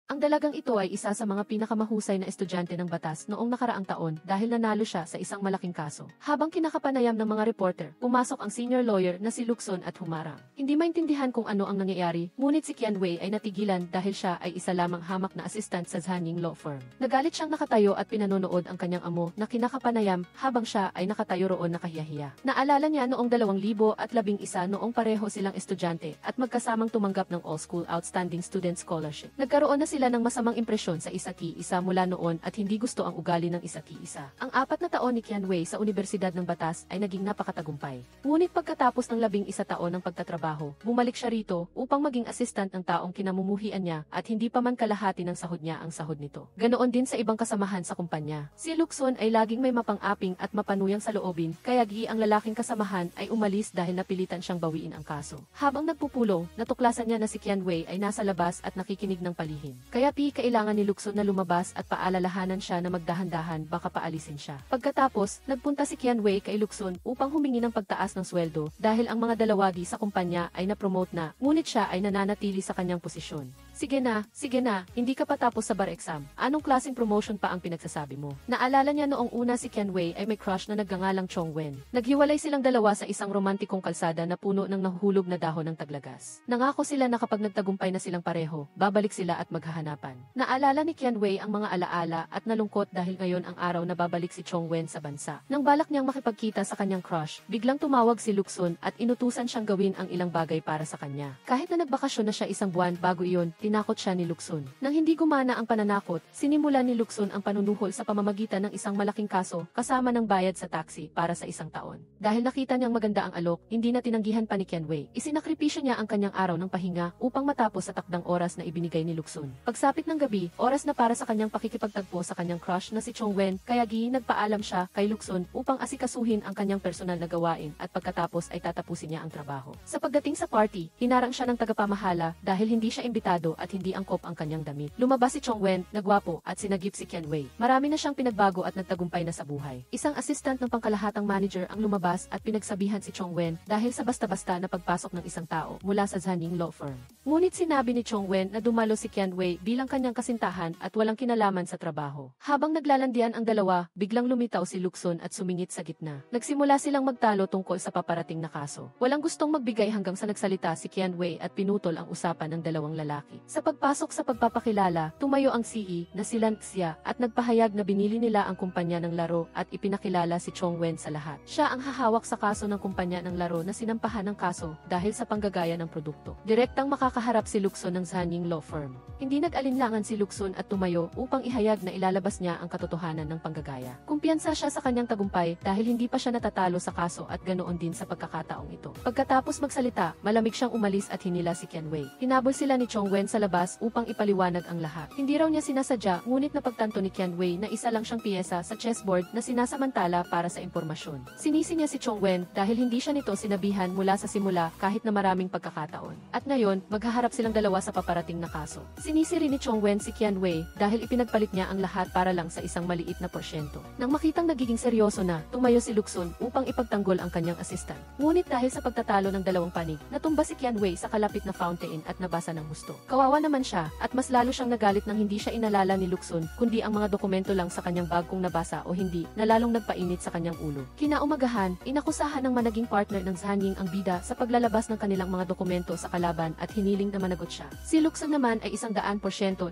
Ang dalagang ito ay isa sa mga pinakamahusay na estudyante ng batas noong nakaraang taon dahil nanalo siya sa isang malaking kaso. Habang kinakapanayam ng mga reporter, pumasok ang senior lawyer na si Lukson at humarang. Hindi maintindihan kung ano ang nangyayari, ngunit si Kian Wei ay natigilan dahil siya ay isa lamang hamak na assistant sa Zhanying Law Firm. Nagalit siyang nakatayo at pinanonood ang kanyang amo na kinakapanayam habang siya ay nakatayo roon nakahiyahiya. Naalala niya noong 2011 noong pareho silang estudyante at magkasamang tumanggap ng All-School Outstanding Student Scholarship. Nagkaroon na sila ng masamang impresyon sa isa't isa mula noon at hindi gusto ang ugali ng isa't isa. Ang 4 na taon ni Kian Wei sa Universidad ng Batas ay naging napakatagumpay. Ngunit pagkatapos ng 11 taon ng pagtatrabaho, bumalik siya rito upang maging assistant ng taong kinamumuhian niya at hindi pa man kalahati ng sahod niya ang sahod nito. Ganoon din sa ibang kasamahan sa kumpanya. Si Lukson ay laging may mapang-aping at mapanuyang saloobin, kaya ang lalaking kasamahan ay umalis dahil napilitan siyang bawiin ang kaso. Habang nagpupulong, natuklasan niya na si Kian Wei ay nasa labas at nakikinig ng palihim. Kaya kailangan ni Lukson na lumabas at paalalahanan siya na magdahan-dahan baka paalisin siya. Pagkatapos, nagpunta si Kian Wei kay Lukson upang humingi ng pagtaas ng sweldo dahil ang mga dalawagi sa kumpanya ay na-promote na, ngunit siya ay nananatili sa kanyang posisyon. Sige na, hindi ka pa tapos sa bar exam. Anong klaseng promotion pa ang pinagsasabi mo? Naalala niya noong una si Kian Wei ay may crush na nagngangalang Chong Wen. Naghiwalay silang dalawa sa isang romantikong kalsada na puno ng nahuhulog na dahon ng taglagas. Nangako sila na kapag nagtagumpay na silang pareho, babalik sila at maghahanapan. Naalala ni Kian Wei ang mga alaala at nalungkot dahil ngayon ang araw na babalik si Chong Wen sa bansa. Nang balak niyang makipagkita sa kanyang crush, biglang tumawag si Lukson at inutusan siyang gawin ang ilang bagay para sa kanya. Kahit na nagbakasyon na siya isang buwan bago iyon, tinakot siya ni Lukson. Nang hindi gumana ang pananakot, sinimulan ni Lukson ang panunuhol sa pamamagitan ng isang malaking kaso kasama ng bayad sa taxi para sa isang taon. Dahil nakita niyang maganda ang alok, hindi na tinanggihan pa ni Kian Wei. Isinakripisyo niya ang kanyang araw ng pahinga upang matapos sa takdang oras na ibinigay ni Lukson. Pagsapit ng gabi, oras na para sa kanyang pakikipagtagpo sa kanyang crush na si Chong Wen, kaya nagpaalam siya kay Lukson upang asikasuhin ang kanyang personal na gawain at pagkatapos ay tatapusin niya ang trabaho. Sa pagdating sa party, hinarang siya ng tagapamahala dahil hindi siya imbitado at hindi angkop ang kanyang damit. Lumabas si Chong Wen, nagwapo at sinagip si Kian Wei. Marami na siyang pinagbago at nagtagumpay na sa buhay. Isang assistant ng pangkalahatang manager ang lumabas at pinagsabihan si Chong Wen dahil sa basta-basta na pagpasok ng isang tao mula sa Zhanying Law Firm. Ngunit sinabi ni Chong Wen na dumalo si Kian Wei bilang kanyang kasintahan at walang kinalaman sa trabaho. Habang naglalandian ang dalawa, biglang lumitaw si Lukson at sumingit sa gitna. Nagsimula silang magtalo tungkol sa paparating na kaso. Walang gustong magbigay hanggang sa nagsalita si Kian Wei at pinutol ang usapan ng dalawang lalaki. Sa pagpasok sa pagpapakilala, tumayo ang CEO na si Lan Xia at nagpahayag na binili nila ang kumpanya ng laro at ipinakilala si Chong Wen sa lahat. Siya ang hahawak sa kaso ng kumpanya ng laro na sinampahan ng kaso dahil sa panggagaya ng produkto. Direktang makakaharap si Lukson ng Zhanying Law Firm. Hindi nag-alinlangan si Lukson at tumayo upang ihayag na ilalabas niya ang katotohanan ng panggagaya. Kumpiyansa siya sa kanyang tagumpay dahil hindi pa siya natatalo sa kaso at ganoon din sa pagkakataong ito. Pagkatapos magsalita, malamig siyang umalis at hinila si Kian Wei. Hinabol sila ni Chong Wen sa labas upang ipaliwanag ang lahat. Hindi raw niya sinasadya, ngunit napagtanto ni Kian Wei na isa lang siyang piyesa sa chessboard na sinasamantala para sa impormasyon. Sinisi niya si Chong Wen dahil hindi siya nito sinabihan mula sa simula kahit na maraming pagkakataon. At ngayon, maghaharap silang dalawa sa paparating na kaso. Sinisi rin ni Chong Wen si Kian Wei dahil ipinagpalit niya ang lahat para lang sa isang maliit na porsyento. Nang makitang nagiging seryoso na, tumayo si Lukson upang ipagtanggol ang kanyang assistant. Ngunit dahil sa pagtatalo ng dalawang panig, natumba si Kian Wei sa kalapit na fountain at nabasa ng husto. Kawawa naman siya at mas lalo siyang nagalit nang hindi siya inalala ni Lukson kundi ang mga dokumento lang sa kanyang bag kung nabasa o hindi, na lalong nagpainit sa kanyang ulo. Kinaumagahan, inakusahan ng managing partner ng Zhanying ang bida sa paglalabas ng kanilang mga dokumento sa kalaban at hiniling na managot siya. Si Lukson naman ay 100%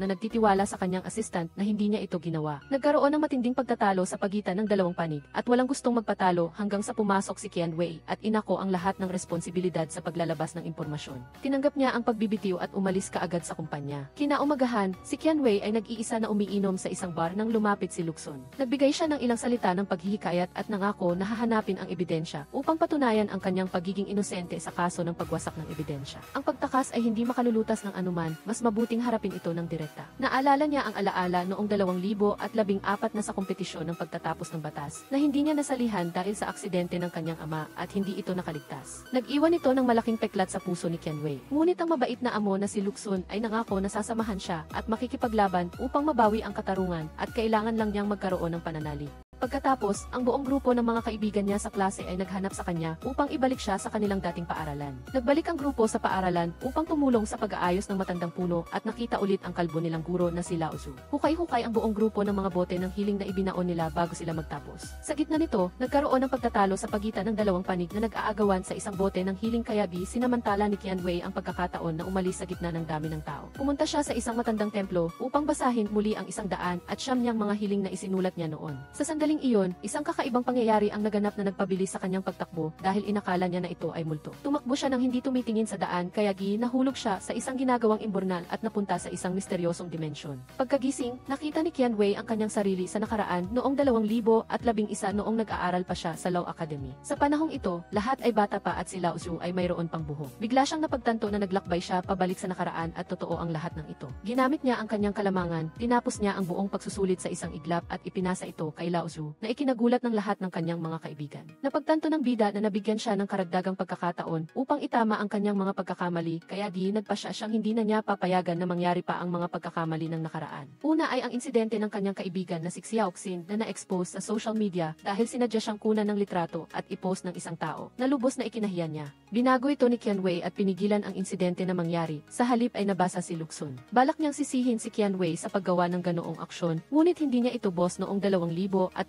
na nagtitiwala sa kanyang assistant na hindi niya ito ginawa. Nagkaroon ng matinding pagtatalo sa pagitan ng dalawang panig at walang gustong magpatalo hanggang sa pumasok si Kian Wei at inako ang lahat ng responsibilidad sa paglalabas ng impormasyon. Tinanggap niya ang pagbibitiw at umalis kaagad sa kumpanya. Kinaumagahan, si Kian Wei ay nag-iisa na umiinom sa isang bar nang lumapit si Lukson. Nagbigay siya ng ilang salita ng paghihikayat at nangako na hahanapin ang ebidensya upang patunayan ang kanyang pagiging inosente sa kaso ng pagwasak ng ebidensya. Ang pagtakas ay hindi makalulutas ng anuman, mas mabuting harapin ito ng direkta. Naalala niya ang alaala noong 2014 na sa kompetisyon ng pagtatapos ng batas na hindi niya nasalihan dahil sa aksidente ng kanyang ama at hindi ito nakaligtas. Nag-iwan ito ng malaking peklat sa puso ni Kian Wei. Ngunit ang mabait na amo na si Lukson ay nangako na sasamahan siya at makikipaglaban upang mabawi ang katarungan at kailangan lang niyang magkaroon ng pananalig. Pagkatapos, ang buong grupo ng mga kaibigan niya sa klase ay naghanap sa kanya upang ibalik siya sa kanilang dating paaralan. Nagbalik ang grupo sa paaralan upang tumulong sa pag-aayos ng matandang puno at nakita ulit ang kalbo nilang guro na si Lao Tzu. Hukay-hukay ang buong grupo ng mga bote ng hiling na ibinaon nila bago sila magtapos. Sa gitna nito, nagkaroon ng pagtatalo sa pagitan ng dalawang panig na nag-aagawan sa isang bote ng hiling kaya sinamantala ni Qianwei ang pagkakataon na umalis sa gitna ng dami ng tao. Pumunta siya sa isang matandang templo upang basahin muli ang 100 at 9 niyang mga hiling na isinulat niya noon. Sa sandaling iyon, isang kakaibang pangyayari ang naganap na nagpabilis sa kanyang pagtakbo dahil inakala niya na ito ay multo. Tumakbo siya nang hindi tumitingin sa daan kaya nahulog siya sa isang ginagawang imburnal at napunta sa isang misteryosong dimensyon. Pagkagising, nakita ni Qianwei ang kanyang sarili sa nakaraan noong 2011 noong nag-aaral pa siya sa Law Academy. Sa panahong ito, lahat ay bata pa at si Lao Tzu ay mayroon pang buhok. Bigla siyang napagtanto na naglakbay siya pabalik sa nakaraan at totoo ang lahat ng ito. Ginamit niya ang kanyang kalamangan, tinapos niya ang buong pagsusulit sa isang iglap at ipinasa ito kay Lao Tzu na ikinagulat ng lahat ng kanyang mga kaibigan. Napagtanto ng bida na nabigyan siya ng karagdagang pagkakataon upang itama ang kanyang mga pagkakamali kaya nagpasya siyang hindi na niya papayagan na mangyari pa ang mga pagkakamali ng nakaraan. Una ay ang insidente ng kanyang kaibigan na si Xiaoxin na na-expose sa social media dahil sinadya siyang kunan ng litrato at i-post ng isang tao na lubos na ikinahiya niya. Binago ito ni Qianwei at pinigilan ang insidente na mangyari, sa halip ay nabasa si Luxun. Balak niyang sisihin si Qianwei sa paggawa ng ganoong aksyon, ngunit hindi niya ito boss noong 2011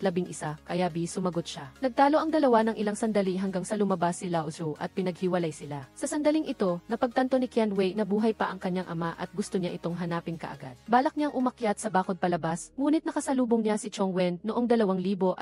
kaya sumagot siya. Nagtalo ang dalawa ng ilang sandali hanggang sa lumabas si Lao Tzu at pinaghiwalay sila. Sa sandaling ito, napagtanto ni Qianwei na buhay pa ang kanyang ama at gusto niya itong hanapin kaagad. Balak niyang umakyat sa bakod palabas, ngunit nakasalubong niya si Chongwen noong 2011.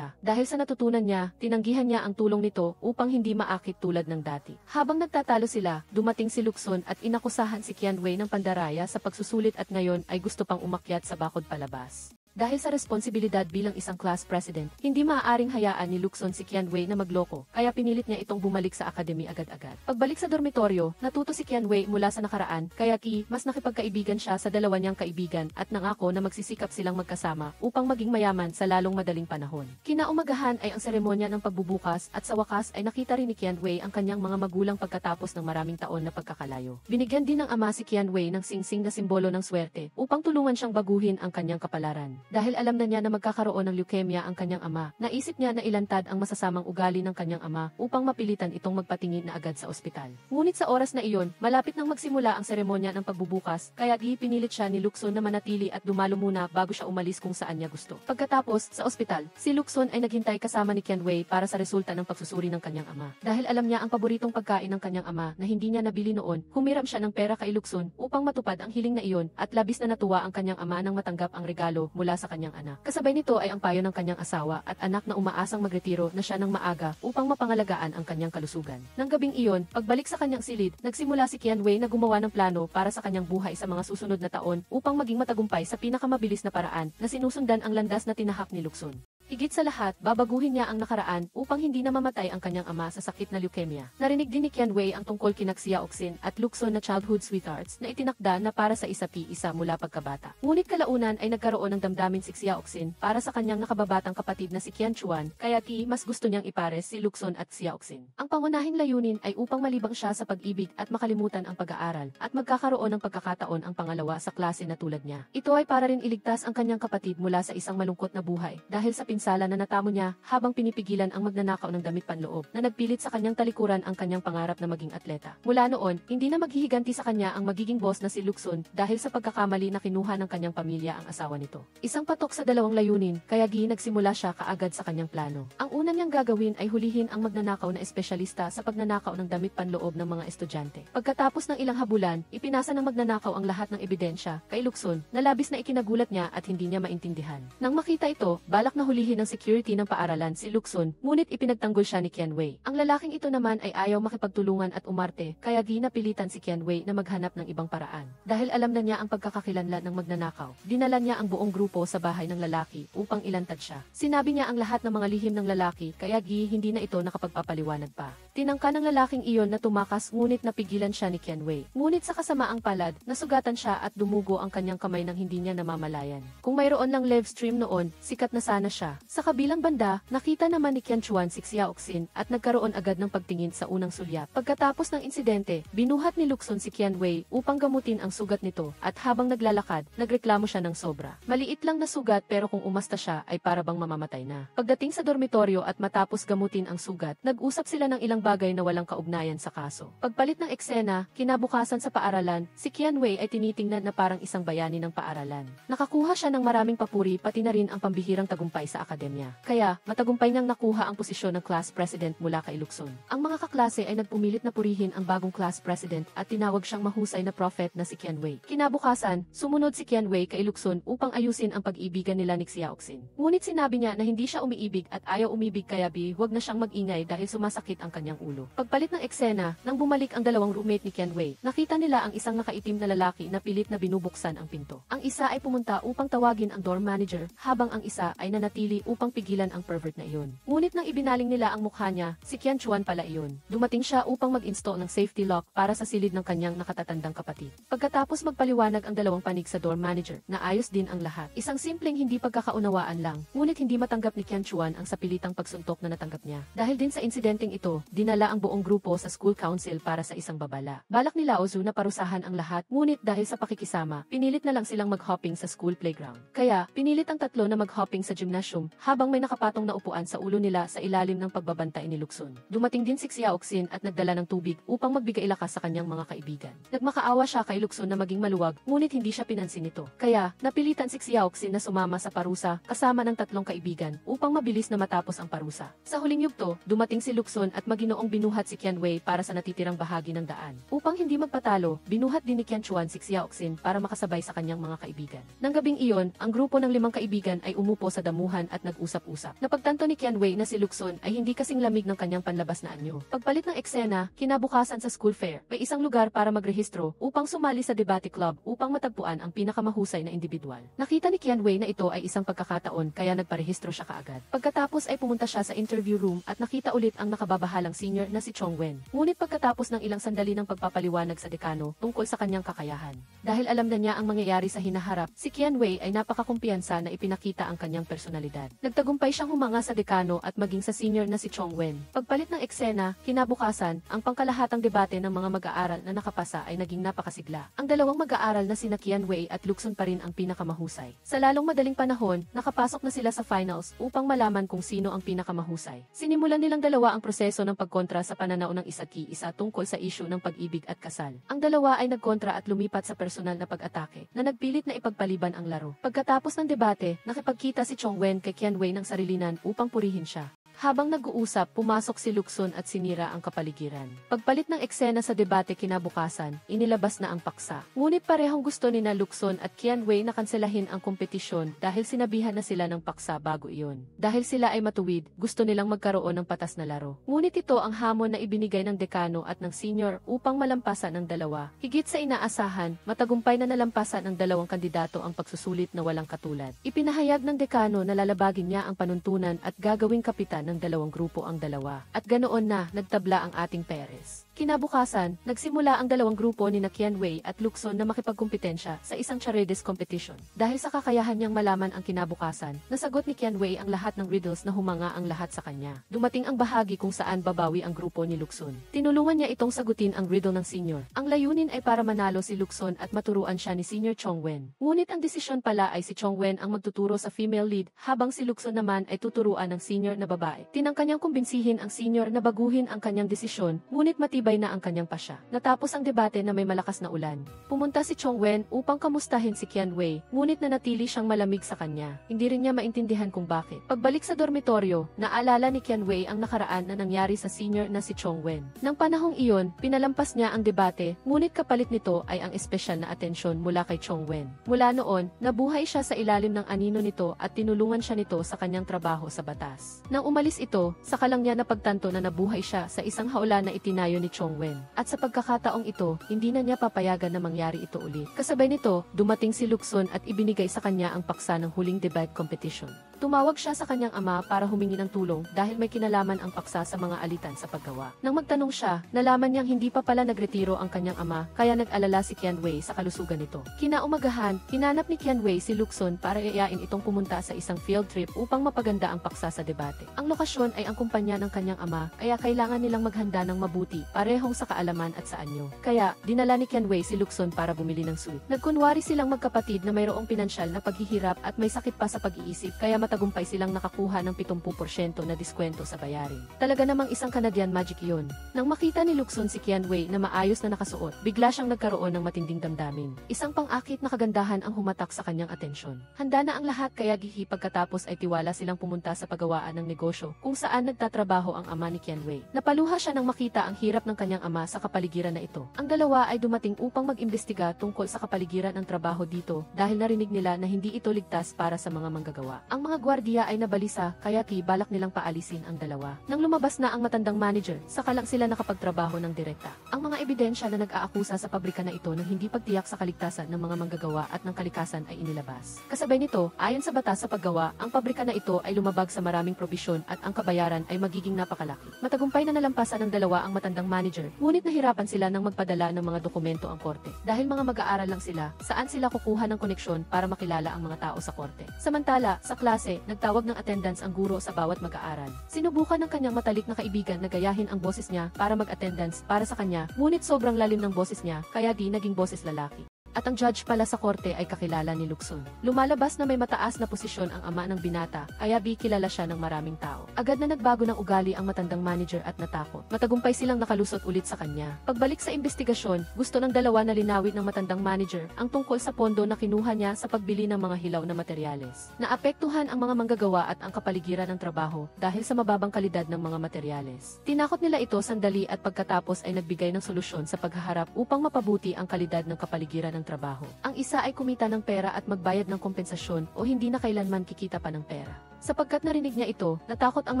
Dahil sa natutunan niya, tinanggihan niya ang tulong nito upang hindi maakit tulad ng dati. Habang nagtatalo sila, dumating si Luxun at inakusahan si Qianwei ng pandaraya sa pagsusulit at ngayon ay gusto pang umakyat sa bakod palabas. Dahil sa responsibilidad bilang isang class president, hindi maaaring hayaan ni Luxun si Qianwei na magloko, kaya pinilit niya itong bumalik sa academy agad-agad. Pagbalik sa dormitoryo, natuto si Qianwei mula sa nakaraan, kaya mas nakipagkaibigan siya sa dalawa niyang kaibigan at nangako na magsisikap silang magkasama upang maging mayaman sa lalong madaling panahon. Kinaumagahan ay ang seremonya ng pagbubukas at sa wakas ay nakita rin ni Qianwei ang kanyang mga magulang pagkatapos ng maraming taon na pagkakalayo. Binigyan din ng ama si Qianwei ng singsing na simbolo ng swerte upang tulungan siyang baguhin ang kanyang kapalaran. Dahil alam na niya na magkakaroon ng leukemia ang kanyang ama, naisip niya na ilantad ang masasamang ugali ng kanyang ama upang mapilitan itong magpatingin na agad sa ospital. Ngunit sa oras na iyon, malapit nang magsimula ang seremonya ng pagbubukas, kaya pinilit siya ni Luxun na manatili at dumalo muna bago siya umalis kung saan niya gusto. Pagkatapos, sa ospital, si Luxun ay naghintay kasama ni Qianwei para sa resulta ng pagsusuri ng kanyang ama. Dahil alam niya ang paboritong pagkain ng kanyang ama na hindi niya nabili noon, humiram siya ng pera kay Luxun upang matupad ang hiling na iyon at labis na natuwa ang kanyang ama nang matanggap ang regalo mula sa kanyang anak. Kasabay nito ay ang payo ng kanyang asawa at anak na umaasang magretiro na siya ng maaga upang mapangalagaan ang kanyang kalusugan. Nang gabing iyon, pagbalik sa kanyang silid, nagsimula si Qianwei na gumawa ng plano para sa kanyang buhay sa mga susunod na taon upang maging matagumpay sa pinakamabilis na paraan na sinusundan ang landas na tinahak ni Luxun. Higit sa lahat, babaguhin niya ang nakaraan upang hindi na mamatay ang kanyang ama sa sakit na leukemia. Narinig din ni Qianwei ang tungkol kina Xiaoxin at Luxun na childhood sweethearts na itinakda na para sa isa't-isa mula pagkabata. Ngunit kalaunan ay nagkaroon ng damdamin si Xiaoxin para sa kanyang nakababatang kapatid na si Qianchuan, kaya mas gusto niyang ipares si Luxun at Xiaoxin. Ang pangunahing layunin ay upang malibang siya sa pag-ibig at makalimutan ang pag-aaral at magkakaroon ng pagkakataon ang pangalawa sa klase na tulad niya. Ito ay para rin iligtas ang kanyang kapatid mula sa isang malungkot na buhay dahil sa pinsala na natamo niya habang pinipigilan ang magnanakaw ng damit panloob na nagpilit sa kanyang talikuran ang kanyang pangarap na maging atleta. Mula noon, hindi na maghihiganti sa kanya ang magiging boss na si Luxun dahil sa pagkakamali na kinuha ng kanyang pamilya ang asawa nito. Isang patok sa dalawang layunin, kaya nagsimula siya kaagad sa kanyang plano. Ang una niyang gagawin ay hulihin ang magnanakaw na espesyalista sa pagnanakaw ng damit panloob ng mga estudyante. Pagkatapos ng ilang habulan, ipinasa ng magnanakaw ang lahat ng ebidensya kay Luxun na labis na ikinagulat niya at hindi niya maintindihan. Nang makita ito, balak na hulihin ng security ng paaralan si Luxun, ngunit ipinagtanggol siya ni Qianwei. Ang lalaking ito naman ay ayaw makipagtulungan at umarte, kaya napilitan si Qianwei na maghanap ng ibang paraan. Dahil alam na niya ang pagkakakilanlan ng magnanakaw, dinala niya ang buong grupo sa bahay ng lalaki upang ilantad siya. Sinabi niya ang lahat ng mga lihim ng lalaki, kaya hindi na ito nakapagpapaliwanag pa. Tinangka ng lalaking iyon na tumakas ngunit napigilan siya ni Qianwei. Ngunit sa kasamaang palad, nasugatan siya at dumugo ang kanyang kamay nang hindi niya namamalayan. Kung mayroon lang live stream noon, sikat na sana siya. siya. Sa kabilang banda, nakita naman ni Qianchuan si Xiaoxin at nagkaroon agad ng pagtingin sa unang sulyap. Pagkatapos ng insidente, binuhat ni Luxun si Qianwei upang gamutin ang sugat nito at habang naglalakad, nagreklamo siya ng sobra. Maliit lang na sugat pero kung umasta siya ay para bang mamamatay na. Pagdating sa dormitoryo at matapos gamutin ang sugat, nag-usap sila ng ilang bagay na walang kaugnayan sa kaso. Pagpalit ng eksena, kinabukasan sa paaralan, si Qianwei ay tinitingnan na parang isang bayani ng paaralan. Nakakuha siya ng maraming papuri pati na rin ang pambihirang tagumpay sa akademya. Kaya, matagumpay nang nakuha ang posisyon ng class president mula kay Luxun. Ang mga kaklase ay nagpumilit na purihin ang bagong class president at tinawag siyang mahusay na prophet na si Qianwei. Kinabukasan, sumunod si Qianwei kay Luxun upang ayusin ang pag-ibigan nila ni Xiaoxin. Ngunit sinabi niya na hindi siya umiibig at ayaw umibig kaya huwag na siyang mag-ingay dahil sumasakit ang kanyang ulo. Pagpalit ng eksena, nang bumalik ang dalawang roommate ni Qianwei, nakita nila ang isang nakaitim na lalaki na pilit na binubuksan ang pinto. Ang isa ay pumunta upang tawagin ang dorm manager, habang ang isa ay nanatili upang pigilan ang pervert na iyon. Ngunit nang ibinaling nila ang mukha niya, si Qianchuan pala iyon. Dumating siya upang mag-install ng safety lock para sa silid ng kanyang nakatatandang kapatid. Pagkatapos magpaliwanag ang dalawang panig sa dorm manager, naayos din ang lahat. Isang simpleng hindi pagkakaunawaan lang, ngunit hindi matanggap ni Qianchuan ang sapilitang pagsuntok na natanggap niya. Dahil din sa insidenteng ito, dinala ang buong grupo sa school council para sa isang babala. Balak ni Lao Zu na parusahan ang lahat, ngunit dahil sa pakikisama, pinilit na lang silang mag-hopping sa school playground. Kaya, pinilit ang tatlo na mag-hopping sa gymnasium, habang may nakapatong na upuan sa ulo nila sa ilalim ng pagbabantay ni Luxun. Dumating din si Xiaoxin at nagdala ng tubig upang magbigay lakas sa kanyang mga kaibigan. Nagmakaawa siya kay Luxun na maging maluwag, ngunit hindi siya pinansin nito. Kaya, napilitan si Xiaoxin na sumama sa parusa kasama ng tatlong kaibigan upang mabilis na matapos ang parusa. Sa huling yugto, dumating si Luxun at maginoong binuhat si Qianwei para sa natitirang bahagi ng daan. Upang hindi magpatalo, binuhat din ni Qianchuan si Xiaoxin para makasabay sa kanyang mga kaibigan. Nang gabing iyon, ang grupo ng 5 kaibigan ay umupo sa damuhan at nag-usap-usap. Napagtanto ni Qianwei na si Luxun ay hindi kasing lamig ng kanyang panlabas na anyo. Pagpalit ng eksena, kinabukasan sa school fair, may isang lugar para magrehistro upang sumali sa debate club upang matagpuan ang pinakamahusay na individual. Nakita ni Qianwei na ito ay isang pagkakataon kaya nagparehistro siya kaagad. Pagkatapos ay pumunta siya sa interview room at nakita ulit ang nakababahalang senior na si Chongwen. Ngunit pagkatapos ng ilang sandali ng pagpapaliwanag sa dekano tungkol sa kanyang kakayahan, dahil alam na niya ang mangyayari sa hinaharap, si Qianwei ay napakakumpiyansa na ipinakita ang kanyang personalidad. Nagtagumpay siyang humanga sa dekano at maging sa senior na si Chongwen. Pagpalit ng eksena, kinabukasan, ang pangkalahatang debate ng mga mag-aaral na nakapasa ay naging napakasigla. Ang dalawang mag-aaral na sina Qianwei at Luxun pa rin ang pinakamahusay. Sa lalong madaling panahon, nakapasok na sila sa finals upang malaman kung sino ang pinakamahusay. Sinimulan nilang dalawa ang proseso ng pagkontra sa pananaw ng isa't-isa tungkol sa isyu ng pag-ibig at kasal. Ang dalawa ay nagkontra at lumipat sa personal na pag-atake na nagpilit na ipagpaliban ang laro. Pagkatapos ng debate, nakipagkita si Chongwen kay Qianwei ng sarilinan upang purihin siya. Habang nag-uusap, pumasok si Luxun at sinira ang kapaligiran. Pagpalit ng eksena sa debate kinabukasan, inilabas na ang paksa. Ngunit parehong gusto ni na Luxun at Qianwei na kanselahin ang kompetisyon dahil sinabihan na sila ng paksa bago iyon. Dahil sila ay matuwid, gusto nilang magkaroon ng patas na laro. Ngunit ito ang hamon na ibinigay ng dekano at ng senior upang malampasan ng dalawa. Higit sa inaasahan, matagumpay na nalampasan ng dalawang kandidato ang pagsusulit na walang katulad. Ipinahayag ng dekano na lalabagin niya ang panuntunan at gagawing kapitan ng dalawang grupo ang dalawa. At ganoon na, nagtabla ang ating Perez. Kinabukasan, nagsimula ang dalawang grupo ni na Qianwei at Luxun na makipagkumpetensya sa isang charades competition. Dahil sa kakayahan niyang malaman ang kinabukasan, nasagot ni Qianwei ang lahat ng riddles na humanga ang lahat sa kanya. Dumating ang bahagi kung saan babawi ang grupo ni Luxun. Tinulungan niya itong sagutin ang riddle ng senior. Ang layunin ay para manalo si Luxun at maturuan siya ni senior Chongwen. Ngunit ang desisyon pala ay si Chongwen ang magtuturo sa female lead, habang si Luxun naman ay tuturuan ng senior na babae. Tinangka niyang kumbinsihin ang senior na baguhin ang kanyang desisyon, ngunit matibay na ang kanyang pasya. Natapos ang debate na may malakas na ulan. Pumunta si Chongwen upang kamustahin si Qianwei, ngunit nanatili siyang malamig sa kanya. Hindi rin niya maintindihan kung bakit. Pagbalik sa dormitoryo, naalala ni Qianwei ang nakaraan na nangyari sa senior na si Chongwen. Nang panahong iyon, pinalampas niya ang debate, ngunit kapalit nito ay ang espesyal na atensyon mula kay Chongwen. Mula noon, nabuhay siya sa ilalim ng anino nito at tinulungan siya nito sa kanyang trabaho sa batas. Nang umalis ito, saka lang niya napagtanto na nabuhay siya sa isang hawla na itinayo ni Chongwen. At sa pagkakataong ito, hindi na niya papayagan na mangyari ito ulit. Kasabay nito, dumating si Luxun at ibinigay sa kanya ang paksa ng huling debate competition. Tumawag siya sa kanyang ama para humingi ng tulong dahil may kinalaman ang paksa sa mga alitan sa paggawa. Nang magtanong siya, nalaman niyang hindi pa pala nagretiro ang kanyang ama kaya nag-alala si Qianwei sa kalusugan nito. Kinaumagahan, hinanap ni Qianwei si Luxun para iayain itong pumunta sa isang field trip upang mapaganda ang paksa sa debate. Ang lokasyon ay ang kumpanya ng kanyang ama kaya kailangan nilang maghanda ng mabuti parehong sa kaalaman at sa anyo. Kaya, dinala ni Qianwei si Luxun para bumili ng suit. Nagkunwari silang magkapatid na mayroong pinansyal na paghihirap at may sakit pa sa pag-iisip kaya matagumpay silang nakakuha ng 70% na diskwento sa bayarin. Talaga namang isang Canadian magic yun. Nang makita ni Luxun si Qianwei na maayos na nakasuot, bigla siyang nagkaroon ng matinding damdamin. Isang pang-akit na kagandahan ang humatak sa kanyang atensyon. Handa na ang lahat kaya gihi pagkatapos ay tiwala silang pumunta sa paggawaan ng negosyo kung saan nagtatrabaho ang ama ni Qianwei. Napaluha siya nang makita ang hirap ng kanyang ama sa kapaligiran na ito. Ang dalawa ay dumating upang mag-imbestiga tungkol sa kapaligiran ng trabaho dito dahil narinig nila na hindi ito ligtas para sa mga manggagawa. Ang mga gwardiya ay nabalisa kaya balak nilang paalisin ang dalawa. Nang lumabas na ang matandang manager, saka lang sila nakapagtrabaho ng direkta. Ang mga ebidensya na nag-aakusa sa pabrika na ito ng hindi pagtiyak sa kaligtasan ng mga manggagawa at ng kalikasan ay inilabas. Kasabay nito, ayon sa batas sa paggawa, ang pabrika na ito ay lumabag sa maraming probisyon at ang kabayaran ay magiging napakalaki. Matagumpay na nalampasan ng dalawa ang matandang manager, ngunit nahirapan sila ng magpadala ng mga dokumento ang korte. Dahil mga mag-aaral lang sila, saan sila kukuha ng koneksyon para makilala ang mga tao sa korte. Samantala, sa klase, nagtawag ng attendance ang guro sa bawat mag-aaral. Sinubukan ng kanyang matalik na kaibigan na gayahin ang boses niya para mag-attendance para sa kanya, ngunit sobrang lalim ng boses niya, kaya di naging boses lalaki. At ang judge pala sa korte ay kakilala ni Luxun. Lumalabas na may mataas na posisyon ang ama ng binata, kaya kilala siya ng maraming tao. Agad na nagbago ng ugali ang matandang manager at natakot. Matagumpay silang nakalusot ulit sa kanya. Pagbalik sa investigasyon, gusto ng dalawa na linawin ng matandang manager ang tungkol sa pondo na kinuha niya sa pagbili ng mga hilaw na materyales. Naapektuhan ang mga manggagawa at ang kapaligiran ng trabaho dahil sa mababang kalidad ng mga materyales. Tinakot nila ito sandali at pagkatapos ay nagbigay ng solusyon sa paghaharap upang mapabuti ang kalidad ng kapaligiran ng trabaho. Ang isa ay kumita ng pera at magbayad ng kompensasyon o hindi na kailanman kikita pa ng pera. Sapagkat narinig niya ito, natakot ang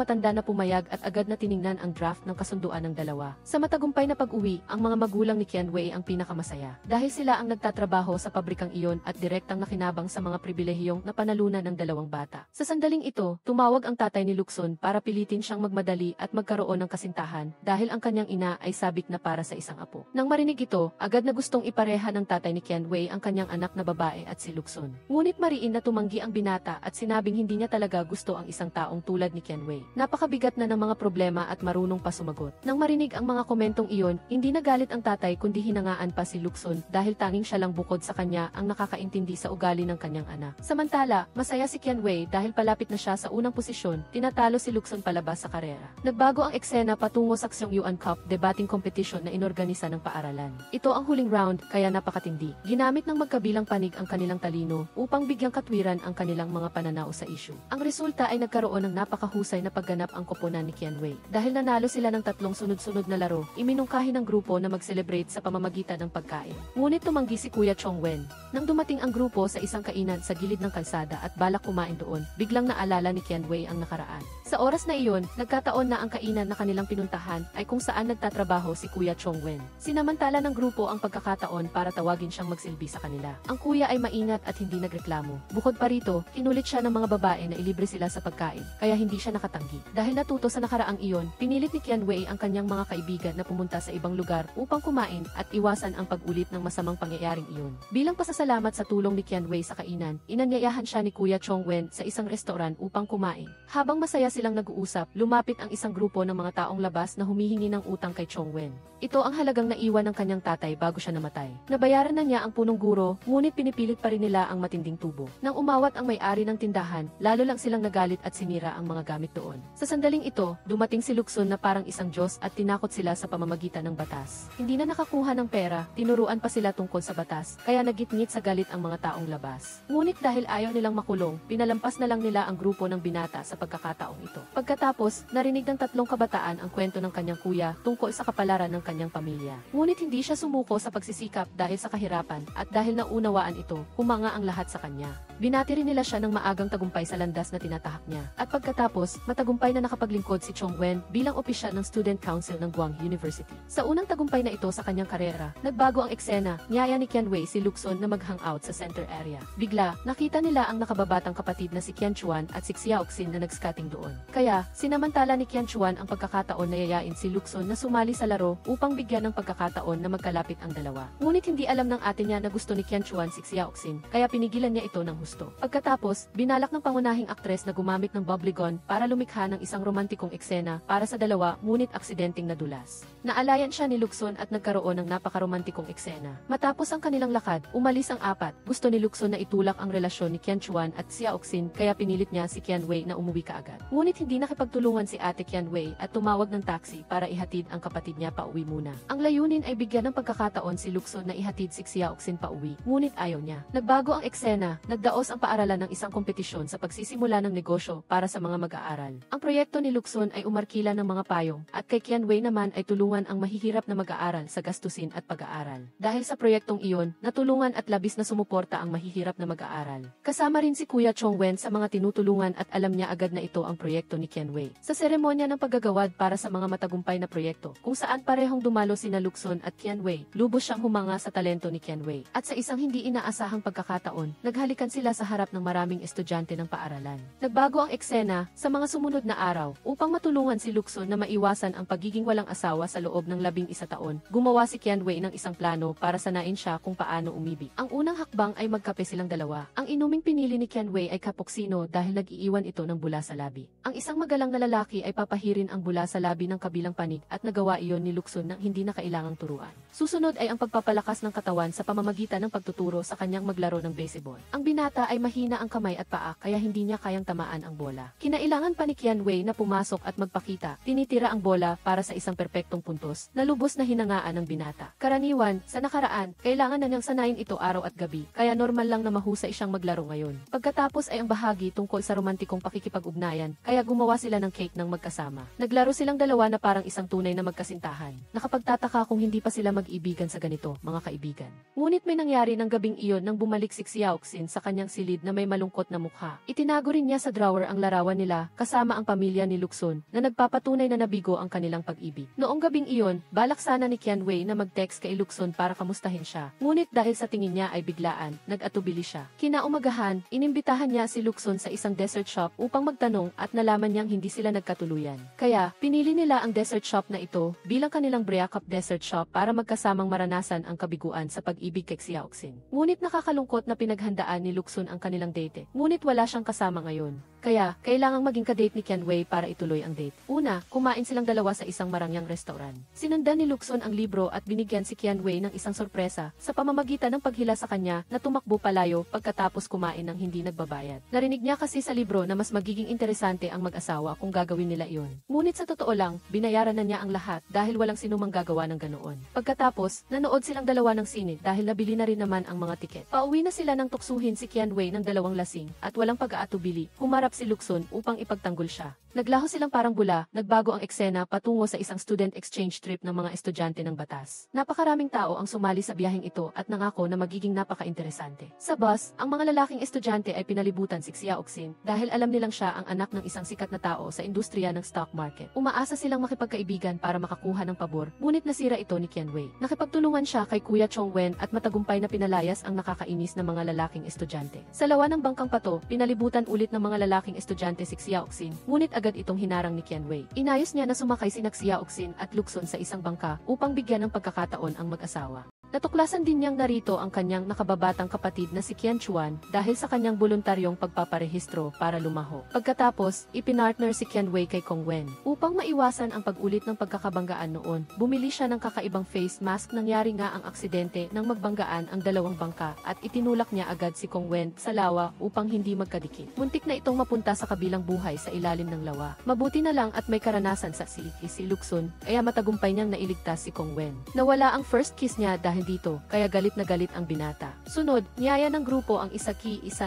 matanda na pumayag at agad na tiningnan ang draft ng kasunduan ng dalawa. Sa matagumpay na pag-uwi, ang mga magulang ni Qianwei ang pinakamasaya. Dahil sila ang nagtatrabaho sa pabrikang iyon at direktang nakinabang sa mga pribilehiyong napanalunan ng dalawang bata. Sa sandaling ito, tumawag ang tatay ni Luxun para pilitin siyang magmadali at magkaroon ng kasintahan dahil ang kanyang ina ay sabik na para sa isang apo. Nang marinig ito, agad na gustong ipareha ng tatay ni Qianwei ang kanyang anak na babae at si Luxun. Ngunit mariin na tumanggi ang binata at sinabing hindi niya talaga gusto ang isang taong tulad ni Qianwei. Napakabigat na ng mga problema at marunong pa sumagot. Nang marinig ang mga komentong iyon, hindi nagalit ang tatay kundi hinangaan pa si Luxun dahil tanging siya lang bukod sa kanya ang nakakaintindi sa ugali ng kanyang anak. Samantala, masaya si Qianwei dahil palapit na siya sa unang posisyon, tinatalo si Luxun palabas sa karera. Nagbago ang eksena patungo sa Xiong Yuan Cup debating competition na inorganisa ng paaralan. Ito ang huling round kaya napakatindi. Ginamit ng magkabilang panig ang kanilang talino upang bigyang katwiran ang kanilang mga pananaw sa issue. Ang resulta ay nagkaroon ng napakahusay na pagganap ang koponan ni Qianwei. Dahil nanalo sila ng 3 sunod-sunod na laro, iminungkahi ng grupo na mag-celebrate sa pamamagitan ng pagkain. Ngunit tumanggi si Kuya Chongwen. Nang dumating ang grupo sa isang kainan sa gilid ng kalsada at balak kumain doon, biglang naalala ni Qianwei ang nakaraan. Sa oras na iyon, nagkataon na ang kainan na kanilang pinuntahan ay kung saan nagtatrabaho si Kuya Chongwen. Sinamantala ng grupo ang pagkakataon para tawagin siyang magsilbi sa kanila. Ang kuya ay maingat at hindi nagreklamo. Bukod pa rito, kinulit siya ng mga babae na ilibre sila sa pagkain, kaya hindi siya nakatanggi. Dahil natuto sa nakaraang iyon, pinilit ni Qianwei ang kanyang mga kaibigan na pumunta sa ibang lugar upang kumain at iwasan ang pag-ulit ng masamang pangyayaring iyon. Bilang pasasalamat sa tulong ni Qianwei sa kainan, inanyayahan siya ni Kuya Chongwen sa isang restoran upang kumain. Habang masaya silang nag-uusap, lumapit ang isang grupo ng mga taong labas na humihingi ng utang kay Chongwen. Ito ang halagang naiwan ng kanyang tatay bago siya namatay. Nabayaran na niya ang punong guro, ngunit pinipilit pa rin nila ang matinding tubo. Nang umawat ang may-ari ng tindahan, lalo lang silang nagalit at sinira ang mga gamit doon. Sa sandaling ito, dumating si Luxun na parang isang Diyos at tinakot sila sa pamamagitan ng batas. Hindi na nakakuha ng pera, tinuruan pa sila tungkol sa batas, kaya nagitngit sa galit ang mga taong labas. Ngunit dahil ayaw nilang makulong, pinalampas na lang nila ang grupo ng binata sa pagkakataong ito. Pagkatapos, narinig ng 3 kabataan ang kwento ng kanyang kuya tungkol sa kapalaran ng kanyang pamilya. Ngunit hindi siya sumuko sa pagsisikap dahil sa kahirapan at dahil naunawaan ito, humanga ang lahat sa kanya. Binati rin nila siya ng maagang tagumpay sa landas na tinatahak niya. At pagkatapos, matagumpay na nakapaglingkod si Chong Wen bilang opisyal ng Student Council ng Guang University. Sa unang tagumpay na ito sa kanyang karera, nagbago ang eksena, niyaya ni Qianwei si Lukson na mag-hangout sa center area. Bigla, nakita nila ang nakababatang kapatid na si Qian Chuan at si Xiaoxin na nag-skating doon. Kaya, sinamantala ni Qian Chuan ang pagkakataon na yayain si Lukson na sumali sa laro upang bigyan ng pagkakataon na magkalapit ang dalawa. Ngunit hindi alam ng ate niya na gusto ni Qian Chuan si Xiaoxin, kaya pinigilan niya ito ng husto. Pagkatapos, binalak ng pangunahing aktres na gumamit ng bubbly gun para lumikha ng isang romantikong eksena para sa dalawa, ngunit aksidenteng nadulas. Naalayan siya ni Lukson at nagkaroon ng napakaromantikong eksena. Matapos ang kanilang lakad, umalis ang apat. Gusto ni Lukson na itulak ang relasyon ni Qian Chuan at Xiaoxin, kaya pinilit niya si Qianwei na umuwi kaagad. Ngunit hindi nakipagtulungan si ate Qianwei at tumawag ng taxi para ihatid ang kapatid niya pauwi muna. Ang layunin ay bigyan ng pagkakataon si Lukson na ihatid si Xiaoxin pauwi, ngunit ayaw niya. Nagbago ang eksena, nagdaos ang paaralan ng isang kompetisyon sa pagsisimula ng negosyo para sa mga mag-aaral. Ang proyekto ni Lukson ay umarkila ng mga payong, at kay Qianwei naman ay tulungan ang mahihirap na mag-aaral sa gastusin at pag-aaral. Dahil sa proyektong iyon, natulungan at labis na sumuporta ang mahihirap na mag-aaral. Kasama rin si Kuya Chong Wen sa mga tinutulungan at alam niya agad na ito ang proyekto ni Qianwei. Sa seremonya ng paggagawad para sa mga matagumpay na proyekto, kung saan parehong dumalo sina Lukson at Qianwei, lubos siyang humanga sa talento ni Qianwei. At sa isang hindi inaasahang pagkakataon, naghalikan sila sa harap ng maraming estudyante ng paaralan. Nagbago ang eksena sa mga sumunod na araw upang matulungan si Lukson na maiwasan ang pagiging walang asawa sa loob ng 11 taon. Gumawa si Qianwei ng isang plano para sanain siya kung paano umibig. Ang unang hakbang ay magkape silang dalawa. Ang inuming pinili ni Qianwei ay cappuccino dahil nag-iiwan ito ng bula sa labi. Ang isang magalang na lalaki ay papahirin ang bula sa labi ng kabilang panig at nagawa iyon ni Lukson nang hindi na kailangang turuan. Susunod ay ang pagpapalakas ng katawan sa pamamagitan ng pagtuturo sa kanyang maglaro ng baseball. Ang binata ay mahina ang kamay at paa kaya hindi niya kayang tamaan ang bola. Kinailangan pa ni Qianwei na pumasok at magpakita. Tinitira ang bola para sa isang perpektong puntos na lubos na hinangaan ng binata. Karaniwan, sa nakaraan, kailangan na niyang sanayin ito araw at gabi, kaya normal lang na mahusay siyang maglaro ngayon. Pagkatapos ay ang bahagi tungkol sa romantikong pakikipag-ugnayan, kaya gumawa sila ng cake ng magkasama. Naglaro silang dalawa na parang isang tunay na magkasintahan. Nakapagtataka kung hindi pa sila mag-ibigan sa ganito, mga kaibigan. Ngunit may nangyari ng gabing iyon nang bumalik si Xiaoxin sa kanyang silid na may malungkot na mukha. Itinago rin niya sa drawer ang larawan nila kasama ang pamilya ni Lukson na nagpapatunay na nabigo ang kanilang pag-ibig. Noong gabing iyon, balak sana ni Qianwei na mag-text kay Lukson para kamustahin siya. Ngunit dahil sa tingin niya ay biglaan, nag-atubili siya. Kinaumagahan, inimbitahan niya si Lukson sa isang dessert shop upang magtanong at nalaman niyang hindi sila nagkatuluyan. Kaya, pinili nila ang dessert shop na ito bilang kanilang breakup dessert shop para magkasamang maranasan ang kabiguan sa pag-ibig kay Xiaoxin. Ngunit nakakalungkot na pinaghandaan ni Lukson ang kanilang date. Ngunit wala siyang kasama ngayon. Kaya, kailangang maging kadate ni Qianwei para ituloy ang date. Una, kumain silang dalawa sa isang marangyang restaurant. Sinundan ni Lukson ang libro at binigyan si Qianwei ng isang sorpresa sa pamamagitan ng paghila sa kanya na tumakbo palayo pagkatapos kumain ng hindi nagbabayad. Narinig niya kasi sa libro na mas magiging interesante ang mag-asawa kung gagawin nila iyon. Ngunit sa totoo lang, binayaran na niya ang lahat dahil walang sinumang gagawa ng ganoon. Pagkatapos, nanood silang dalawa ng sine dahil nabili na rin naman ang mga tiket. Pauwi na sila nang tuksuhin si Qianwei ng dalawang lasing at walang pag-aatubili. Humarap si Lukson upang ipagtanggol siya. Naglaho silang parang bula, nagbago ang eksena patungo sa isang student exchange trip ng mga estudyante ng batas. Napakaraming tao ang sumali sa biyaheng ito at nangako na magiging napaka-interesante. Sa bus, ang mga lalaking estudyante ay pinalibutan si Xiaoxin dahil alam nilang siya ang anak ng isang sikat na tao sa industriya ng stock market. Umaasa silang makipagkaibigan para makakuha ng pabor, ngunit nasira ito ni Qianwei. Nakipagtulungan siya kay Kuya Chong Wen at matagumpay na pinalayas ang nakakainis na mga lalaking estudyante. Sa lawan ng bangkang pato, pinalibutan ulit ng mga lalaking estudyante si Xiaoxin, ngunit agad itong hinarang ni Qianwei. Inayos niya na sumakay sina Xiaoxin at Lukson sa isang bangka upang bigyan ng pagkakataon ang mag-asawa. Natuklasan din niyang narito ang kanyang nakababatang kapatid na si Qian Chuan dahil sa kanyang voluntaryong pagpaparehistro para lumaho. Pagkatapos, ipinartner si Qianwei kay Kong Wen. Upang maiwasan ang pag-ulit ng pagkakabanggaan noon, bumili siya ng kakaibang face mask. Nangyari nga ang aksidente nang magbanggaan ang dalawang bangka at itinulak niya agad si Kong Wen sa lawa upang hindi magkadikit. Muntik na itong mapunta sa kabilang buhay sa ilalim ng lawa. Mabuti na lang at may karanasan sa si Lukson, kaya matagumpay niyang nailigtas si Kong Wen. Nawala ang first kiss niya dahil nandito, kaya galit na galit ang binata. Sunod, niyaya ng grupo ang isa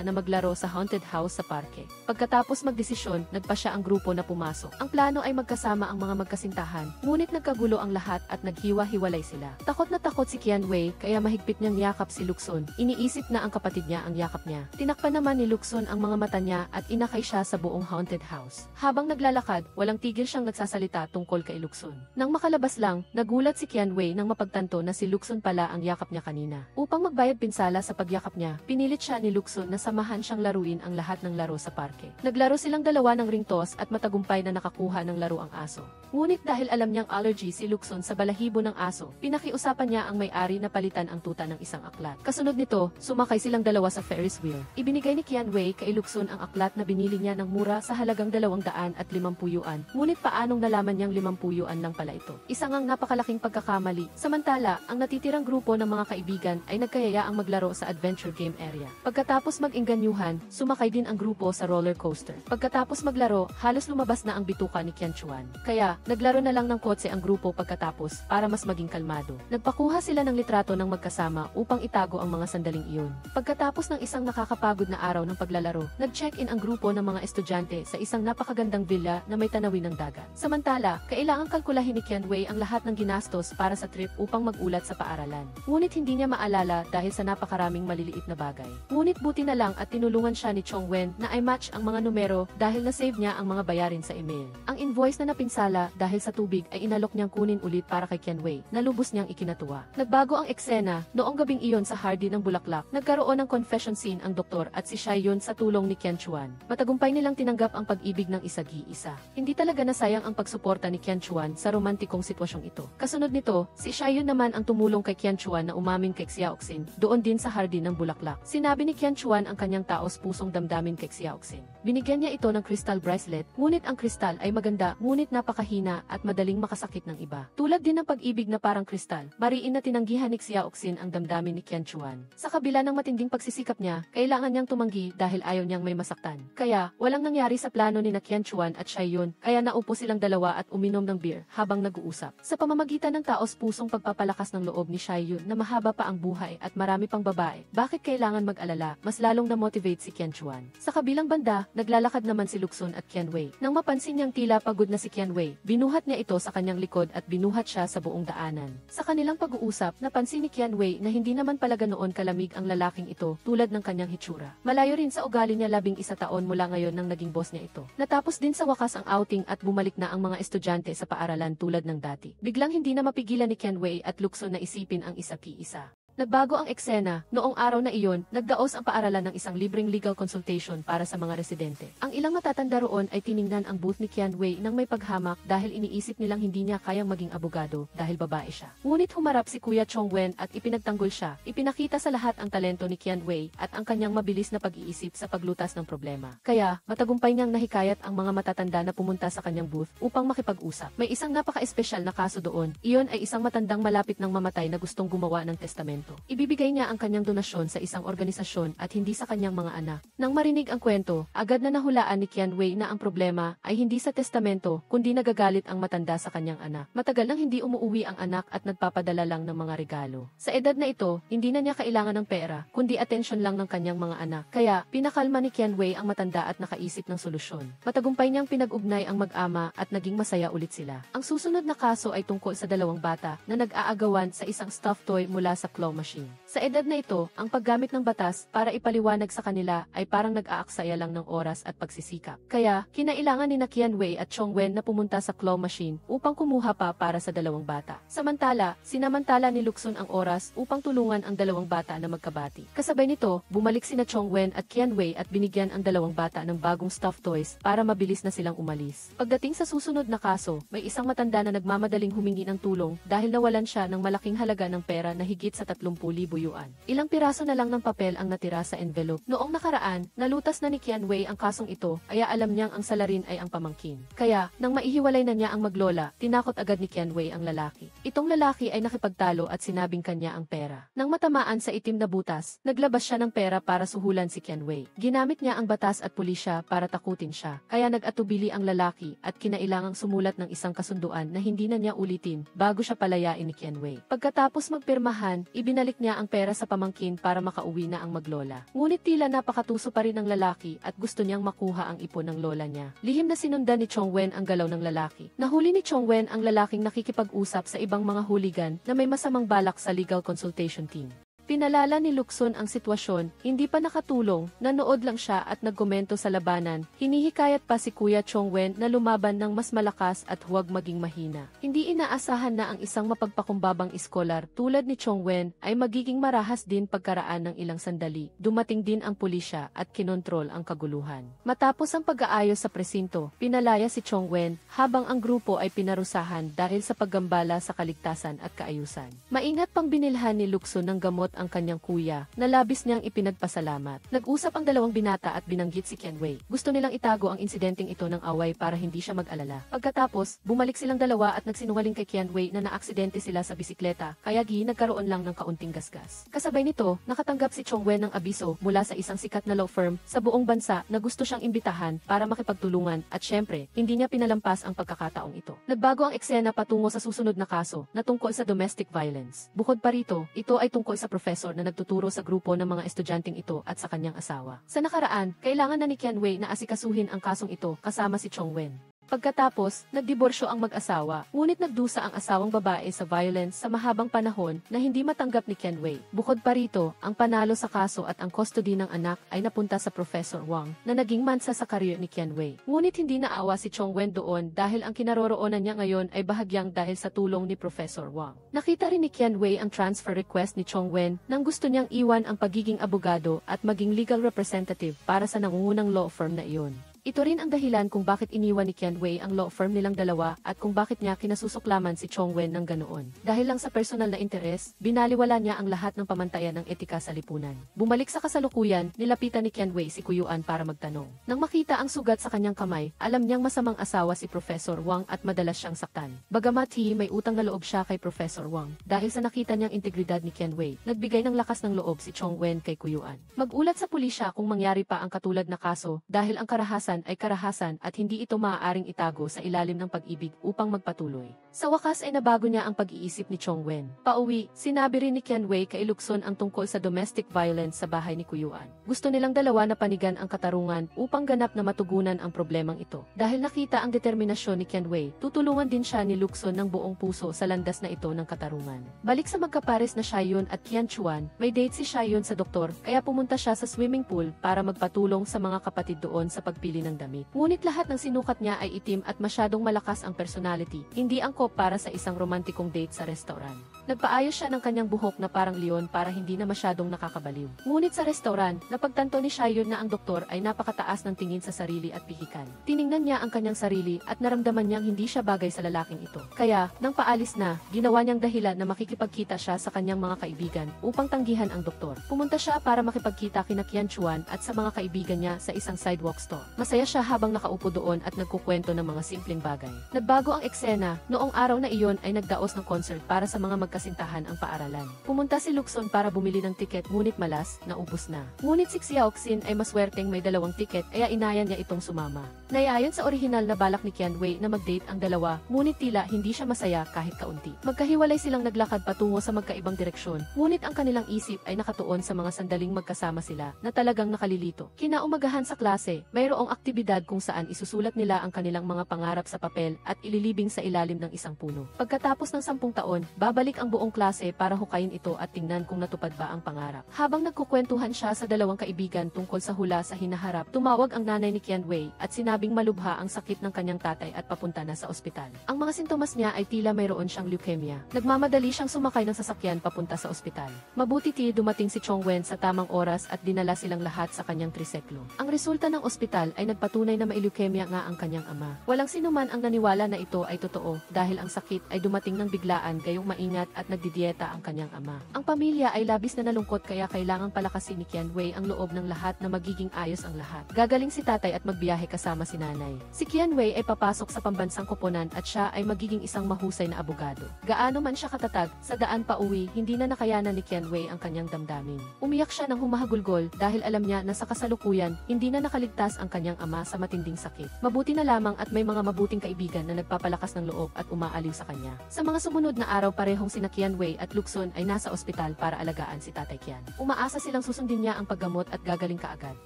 na maglaro sa haunted house sa parke. Pagkatapos magdesisyon, nagpa siya ang grupo na pumasok. Ang plano ay magkasama ang mga magkasintahan, ngunit nagkagulo ang lahat at naghiwa-hiwalay sila. Takot na takot si Qianwei, kaya mahigpit niyang yakap si Lukson. Iniisip na ang kapatid niya ang yakap niya. Tinakpan naman ni Lukson ang mga mata niya at inakay siya sa buong haunted house. Habang naglalakad, walang tigil siyang nagsasalita tungkol kay Lukson. Nang makalabas lang, nagulat si Qianwei nang mapagtanto na si Lukson pala ang yakap niya kanina. Upang magbayad pinsala sa pagyakap niya, pinilit siya ni Lukson na samahan siyang laruin ang lahat ng laro sa parke. Naglaro silang dalawa ng ring toss at matagumpay na nakakuha ng laro ang aso. Ngunit dahil alam niyang allergy si Lukson sa balahibo ng aso, pinakiusapan niya ang may-ari na palitan ang tuta ng isang aklat. Kasunod nito, sumakay silang dalawa sa Ferris wheel. Ibinigay ni Qianwei kay Lukson ang aklat na binili niya ng mura sa halagang 250 yuan. Ngunit paanong nalaman niyang 50 yuan lang pala ito? Isang ang napakalaking pagkakamali. Samantala, ang natitirang grupo ng mga kaibigan ay nagkayayaang maglaro sa adventure game area. Pagkatapos mag-ingganyuhan, sumakay din ang grupo sa roller coaster. Pagkatapos maglaro, halos lumabas na ang bituka ni Qianchuan. Kaya, naglaro na lang ng kotse ang grupo pagkatapos para mas maging kalmado. Nagpakuha sila ng litrato ng magkasama upang itago ang mga sandaling iyon. Pagkatapos ng isang nakakapagod na araw ng paglalaro, nag-check-in ang grupo ng mga estudyante sa isang napakagandang villa na may tanawin ng dagat. Samantala, kailangang kalkulahin ni Qianwei ang lahat ng ginastos para sa trip upang mag-ulat sa paaralan. Ngunit hindi niya maalala dahil sa napakaraming maliliit na bagay. Ngunit buti na lang at tinulungan siya ni Chongwen na i-match ang mga numero dahil na-save niya ang mga bayarin sa email. Ang invoice na napinsala dahil sa tubig ay inalok niyang kunin ulit para kay Qianwei, na lubos niyang ikinatuwa. Nagbago ang eksena, noong gabing iyon sa Hardin ng Bulaklak, nagkaroon ng confession scene ang doktor at si Shaiyun sa tulong ni Qianchuan. Matagumpay nilang tinanggap ang pag-ibig ng isag-iisa. Hindi talaga nasayang ang pagsuporta ni Qianchuan sa romantikong sitwasyong ito. Kasunod nito, si Shaiyun naman ang tumulong kay Qianchuan na umamin kay Xiaoxin, doon din sa Hardin ng Bulaklak. Sinabi ni Qianchuan ang kanyang taos-pusong damdamin kay Xiaoxin. Binigyan niya ito ng crystal bracelet, ngunit ang kristal ay maganda, ngunit napakahina at madaling makasakit ng iba. Tulad din ng pag-ibig na parang kristal, mariin na tinanggihan ni Xiaoxin ang damdamin ni Qianchuan. Sa kabila ng matinding pagsisikap niya, kailangan niyang tumanggi dahil ayaw niyang may masaktan. Kaya, walang nangyari sa plano ni Qianchuan at Shaiyun, kaya naupo silang dalawa at uminom ng beer habang nag-uusap. Sa pamamagitan ng taos-pusong pagpapalakas ng loob ni Shaiyun na mahaba pa ang buhay at marami pang babae, bakit kailangan mag-alala, mas lalong na-motivate si Qianchuan. Sa kabilang banda, naglalakad naman si Lukson at Qianwei. Nang mapansin niyang tila pagod na si Qianwei, binuhat niya ito sa kanyang likod at binuhat siya sa buong daanan. Sa kanilang pag-uusap, napansin ni Qianwei na hindi naman pala ganoon kalamig ang lalaking ito tulad ng kanyang hitsura. Malayo rin sa ugali niya 11 taon mula ngayon nang naging boss niya ito. Natapos din sa wakas ang outing at bumalik na ang mga estudyante sa paaralan tulad ng dati. Biglang hindi na mapigilan ni Qianwei at Lukson na isipin ang isa-isa. Nagbago ang eksena, noong araw na iyon, nagdaos ang paaralan ng isang libreng legal consultation para sa mga residente. Ang ilang matatanda roon ay tiningnan ang booth ni Qianwei nang may paghamak dahil iniisip nilang hindi niya kayang maging abogado dahil babae siya. Ngunit humarap si Kuya Chongwen at ipinagtanggol siya, ipinakita sa lahat ang talento ni Qianwei at ang kanyang mabilis na pag-iisip sa paglutas ng problema. Kaya, matagumpay niyang nahikayat ang mga matatanda na pumunta sa kanyang booth upang makipag-usap. May isang napaka-espesyal na kaso doon, iyon ay isang matandang malapit ng mamatay na gustong gumawa ng testamento. Ibibigay niya ang kanyang donasyon sa isang organisasyon at hindi sa kanyang mga anak. Nang marinig ang kwento, agad na nahulaan ni Qianwei na ang problema ay hindi sa testamento, kundi nagagalit ang matanda sa kanyang anak. Matagal nang hindi umuuwi ang anak at nagpapadala lang ng mga regalo. Sa edad na ito, hindi na niya kailangan ng pera, kundi atensyon lang ng kanyang mga anak. Kaya, pinakalma ni Qianwei ang matanda at nakaisip ng solusyon. Matagumpay niyang pinag-ugnay ang mag-ama at naging masaya ulit sila. Ang susunod na kaso ay tungkol sa dalawang bata na nag-aagawan sa isang stuffed toy mula sa claw machine. Sa edad na ito, ang paggamit ng batas para ipaliwanag sa kanila ay parang nag-aaksaya lang ng oras at pagsisikap. Kaya, kinailangan ni Qianwei at Chongwen na pumunta sa claw machine upang kumuha pa para sa dalawang bata. Samantala, sinamantala ni Lukson ang oras upang tulungan ang dalawang bata na magkabati. Kasabay nito, bumalik sina Chongwen at Qianwei at binigyan ang dalawang bata ng bagong stuffed toys para mabilis na silang umalis. Pagdating sa susunod na kaso, may isang matanda na nagmamadaling humingi ng tulong dahil nawalan siya ng malaking halaga ng pera na higit sa 3 30,000 yuan. Ilang piraso na lang ng papel ang natira sa envelope. Noong nakaraan, nalutas na ni Qianwei ang kasong ito, kaya alam niyang ang salarin ay ang pamangkin. Kaya, nang maihiwalay na niya ang maglola, tinakot agad ni Qianwei ang lalaki. Itong lalaki ay nakipagtalo at sinabing kanya ang pera. Nang matamaan sa itim na butas, naglabas siya ng pera para suhulan si Qianwei. Ginamit niya ang batas at pulisya para takutin siya, kaya nag-atubili ang lalaki at kinailangang sumulat ng isang kasunduan na hindi na niya ulitin bago siya palayain ni Qianwei. Pagkatapos magpirmahan, ibinalik niya ang pera sa pamangkin para makauwi na ang maglola. Ngunit tila napakatuso pa rin ng lalaki at gusto niyang makuha ang ipon ng lola niya. Lihim na sinundan ni Chongwen ang galaw ng lalaki. Nahuli ni Chongwen ang lalaking nakikipag-usap sa ibang mga hooligan na may masamang balak sa legal consultation team. Pinalala ni Lukson ang sitwasyon, hindi pa nakatulong, nanood lang siya at nagkomento sa labanan. Hinihikayat pa si Kuya Chongwen na lumaban ng mas malakas at huwag maging mahina. Hindi inaasahan na ang isang mapagpakumbabang iskolar tulad ni Chongwen ay magiging marahas din pagkaraan ng ilang sandali. Dumating din ang pulisya at kinontrol ang kaguluhan. Matapos ang pag-aayos sa presinto, pinalaya si Chongwen habang ang grupo ay pinarusahan dahil sa paggambala sa kaligtasan at kaayusan. Maingat pang binilhan ni Lukson ng gamot ang kanyang kuya, na labis niyang ipinagpasalamat. Nag-usap ang dalawang binata at binanggit si Qianwei. Gusto nilang itago ang insidenteng ito ng away para hindi siya mag-alala. Pagkatapos, bumalik silang dalawa at nagsinungaling kay Qianwei na naaksidente sila sa bisikleta, kaya nagkaroon lang ng kaunting gasgas. Kasabay nito, nakatanggap si Chongwen ng abiso mula sa isang sikat na law firm sa buong bansa na gusto siyang imbitahan para makipagtulungan at syempre, hindi niya pinalampas ang pagkakataong ito. Nagbago ang eksena patungo sa susunod na kaso na tungkol sa domestic violence. Bukod pa rito, ito ay tungkol sa professor na nagtuturo sa grupo ng mga estudyanteng ito at sa kanyang asawa. Sa nakaraan, kailangan na ni Qianwei na asikasuhin ang kasong ito kasama si Chongwen. Pagkatapos, nagdiborsyo ang mag-asawa, ngunit nagdusa ang asawang babae sa violence sa mahabang panahon na hindi matanggap ni Qianwei. Bukod pa rito, ang panalo sa kaso at ang custody ng anak ay napunta sa Professor Wang na naging mansa sa career ni Qianwei. Ngunit hindi naawa si Chongwen doon dahil ang kinaroroonan niya ngayon ay bahagyang dahil sa tulong ni Professor Wang. Nakita rin ni Qianwei ang transfer request ni Chongwen nang gusto niyang iwan ang pagiging abogado at maging legal representative para sa nangungunang law firm na iyon. Ito rin ang dahilan kung bakit iniwan ni Qianwei ang law firm nilang dalawa at kung bakit niya kinasusuklaman si Chongwen ng ganoon. Dahil lang sa personal na interes, binaliwala niya ang lahat ng pamantayan ng etika sa lipunan. Bumalik sa kasalukuyan, nilapitan ni Qianwei si Kuyuan para magtanong. Nang makita ang sugat sa kanyang kamay, alam niyang masamang asawa si Professor Wang at madalas siyang saktan. Bagamat may utang na loob siya kay Professor Wang, dahil sa nakita niyang integridad ni Qianwei, nagbigay ng lakas ng loob si Chongwen kay Kuyuan. Magulat sa pulisya kung mangyari pa ang katulad na kaso dahil ang karahasan ay karahasan at hindi ito maaaring itago sa ilalim ng pag-ibig upang magpatuloy. Sa wakas ay nabago niya ang pag-iisip ni Chongwen. Pauwi, sinabi rin ni Qianwei kay Lukson ang tungkol sa domestic violence sa bahay ni Kuyuan. Gusto nilang dalawa na panigan ang katarungan upang ganap na matugunan ang problemang ito. Dahil nakita ang determinasyon ni Qianwei, tutulungan din siya ni Lukson ng buong puso sa landas na ito ng katarungan. Balik sa magkapares na Xiaoyun at Qianchuan, may date si Xiaoyun sa doktor kaya pumunta siya sa swimming pool para magpatulong sa mga kapatid doon sa pagpili ng damit. Ngunit lahat ng sinukat niya ay itim at masyadong malakas ang personality, hindi angkop para sa isang romantikong date sa restaurant. Nagpaayos siya ng kanyang buhok na parang leon para hindi na masyadong nakakabaliw. Ngunit sa restaurant, napagtanto ni Xiaoyun na ang doktor ay napakataas ng tingin sa sarili at pihikan. Tiningnan niya ang kanyang sarili at naramdaman niyang hindi siya bagay sa lalaking ito. Kaya, nang paalis na, ginawa niyang dahilan na makikipagkita siya sa kanyang mga kaibigan upang tanggihan ang doktor. Pumunta siya para makipagkita kina Qianchuan at sa mga kaibigan niya sa isang sidewalk store. Masaya siya habang nakaupo doon at nagkukwento ng mga simpleng bagay. Nagbago ang eksena, noong araw na iyon ay nagdaos ng concert para sa mga magkasintahan ang paaralan. Pumunta si Lukson para bumili ng tiket ngunit malas, naubos na. Ngunit si Xiaoxin ay maswerteng may 2 tiket kaya inayan niya itong sumama. Nayayon sa orihinal na balak ni Qianwei na mag-date ang dalawa, ngunit tila hindi siya masaya kahit kaunti. Magkahiwalay silang naglakad patungo sa magkaibang direksyon, ngunit ang kanilang isip ay nakatuon sa mga sandaling magkasama sila na talagang nakalilito. Kinaumagahan sa klase, mayroong aktibidad kung saan isusulat nila ang kanilang mga pangarap sa papel at ililibing sa ilalim ng isang puno. Pagkatapos ng 10 taon, babalik ang buong klase para hukayin ito at tingnan kung natupad ba ang pangarap. Habang nagkukwentuhan siya sa dalawang kaibigan tungkol sa hula sa hinaharap, tumawag ang nanay ni Qianwei at sinabing malubha ang sakit ng kanyang tatay at papunta na sa ospital. Ang mga sintomas niya ay tila mayroon siyang leukemia. Nagmamadali siyang sumakay ng sasakyan papunta sa ospital. Mabuti dumating si Chongwen sa tamang oras at dinala silang lahat sa kanyang triseklo. Ang resulta ng ospital ay nagpatunay na may leukemia nga ang kanyang ama. Walang sinuman ang naniwala na ito ay totoo dahil ang sakit ay dumating ng biglaan gayong maingat at nagdidieta ang kanyang ama. Ang pamilya ay labis na nalungkot kaya kailangang palakasin ni Qianwei ang loob ng lahat na magiging ayos ang lahat. Gagaling si tatay at magbiyahe kasama si nanay. Si Qianwei ay papasok sa pambansang koponan at siya ay magiging isang mahusay na abogado. Gaano man siya katatag, sa daan pa uwi, hindi na nakayanan ni Qianwei ang kanyang damdamin. Umiyak siya ng humahagulgol dahil alam niya na sa kasalukuyan, hindi na nakaligtas ang kanyang ama sa matinding sakit. Mabuti na lamang at may mga mabuting kaibigan na nagpapalakas ng loob at umaaliw sa kanya. Sa mga sumunod na araw parehong sina Qianwei at Lukson ay nasa ospital para alagaan si Tatay Qian. Umaasa silang susundin niya ang paggamot at gagaling kaagad.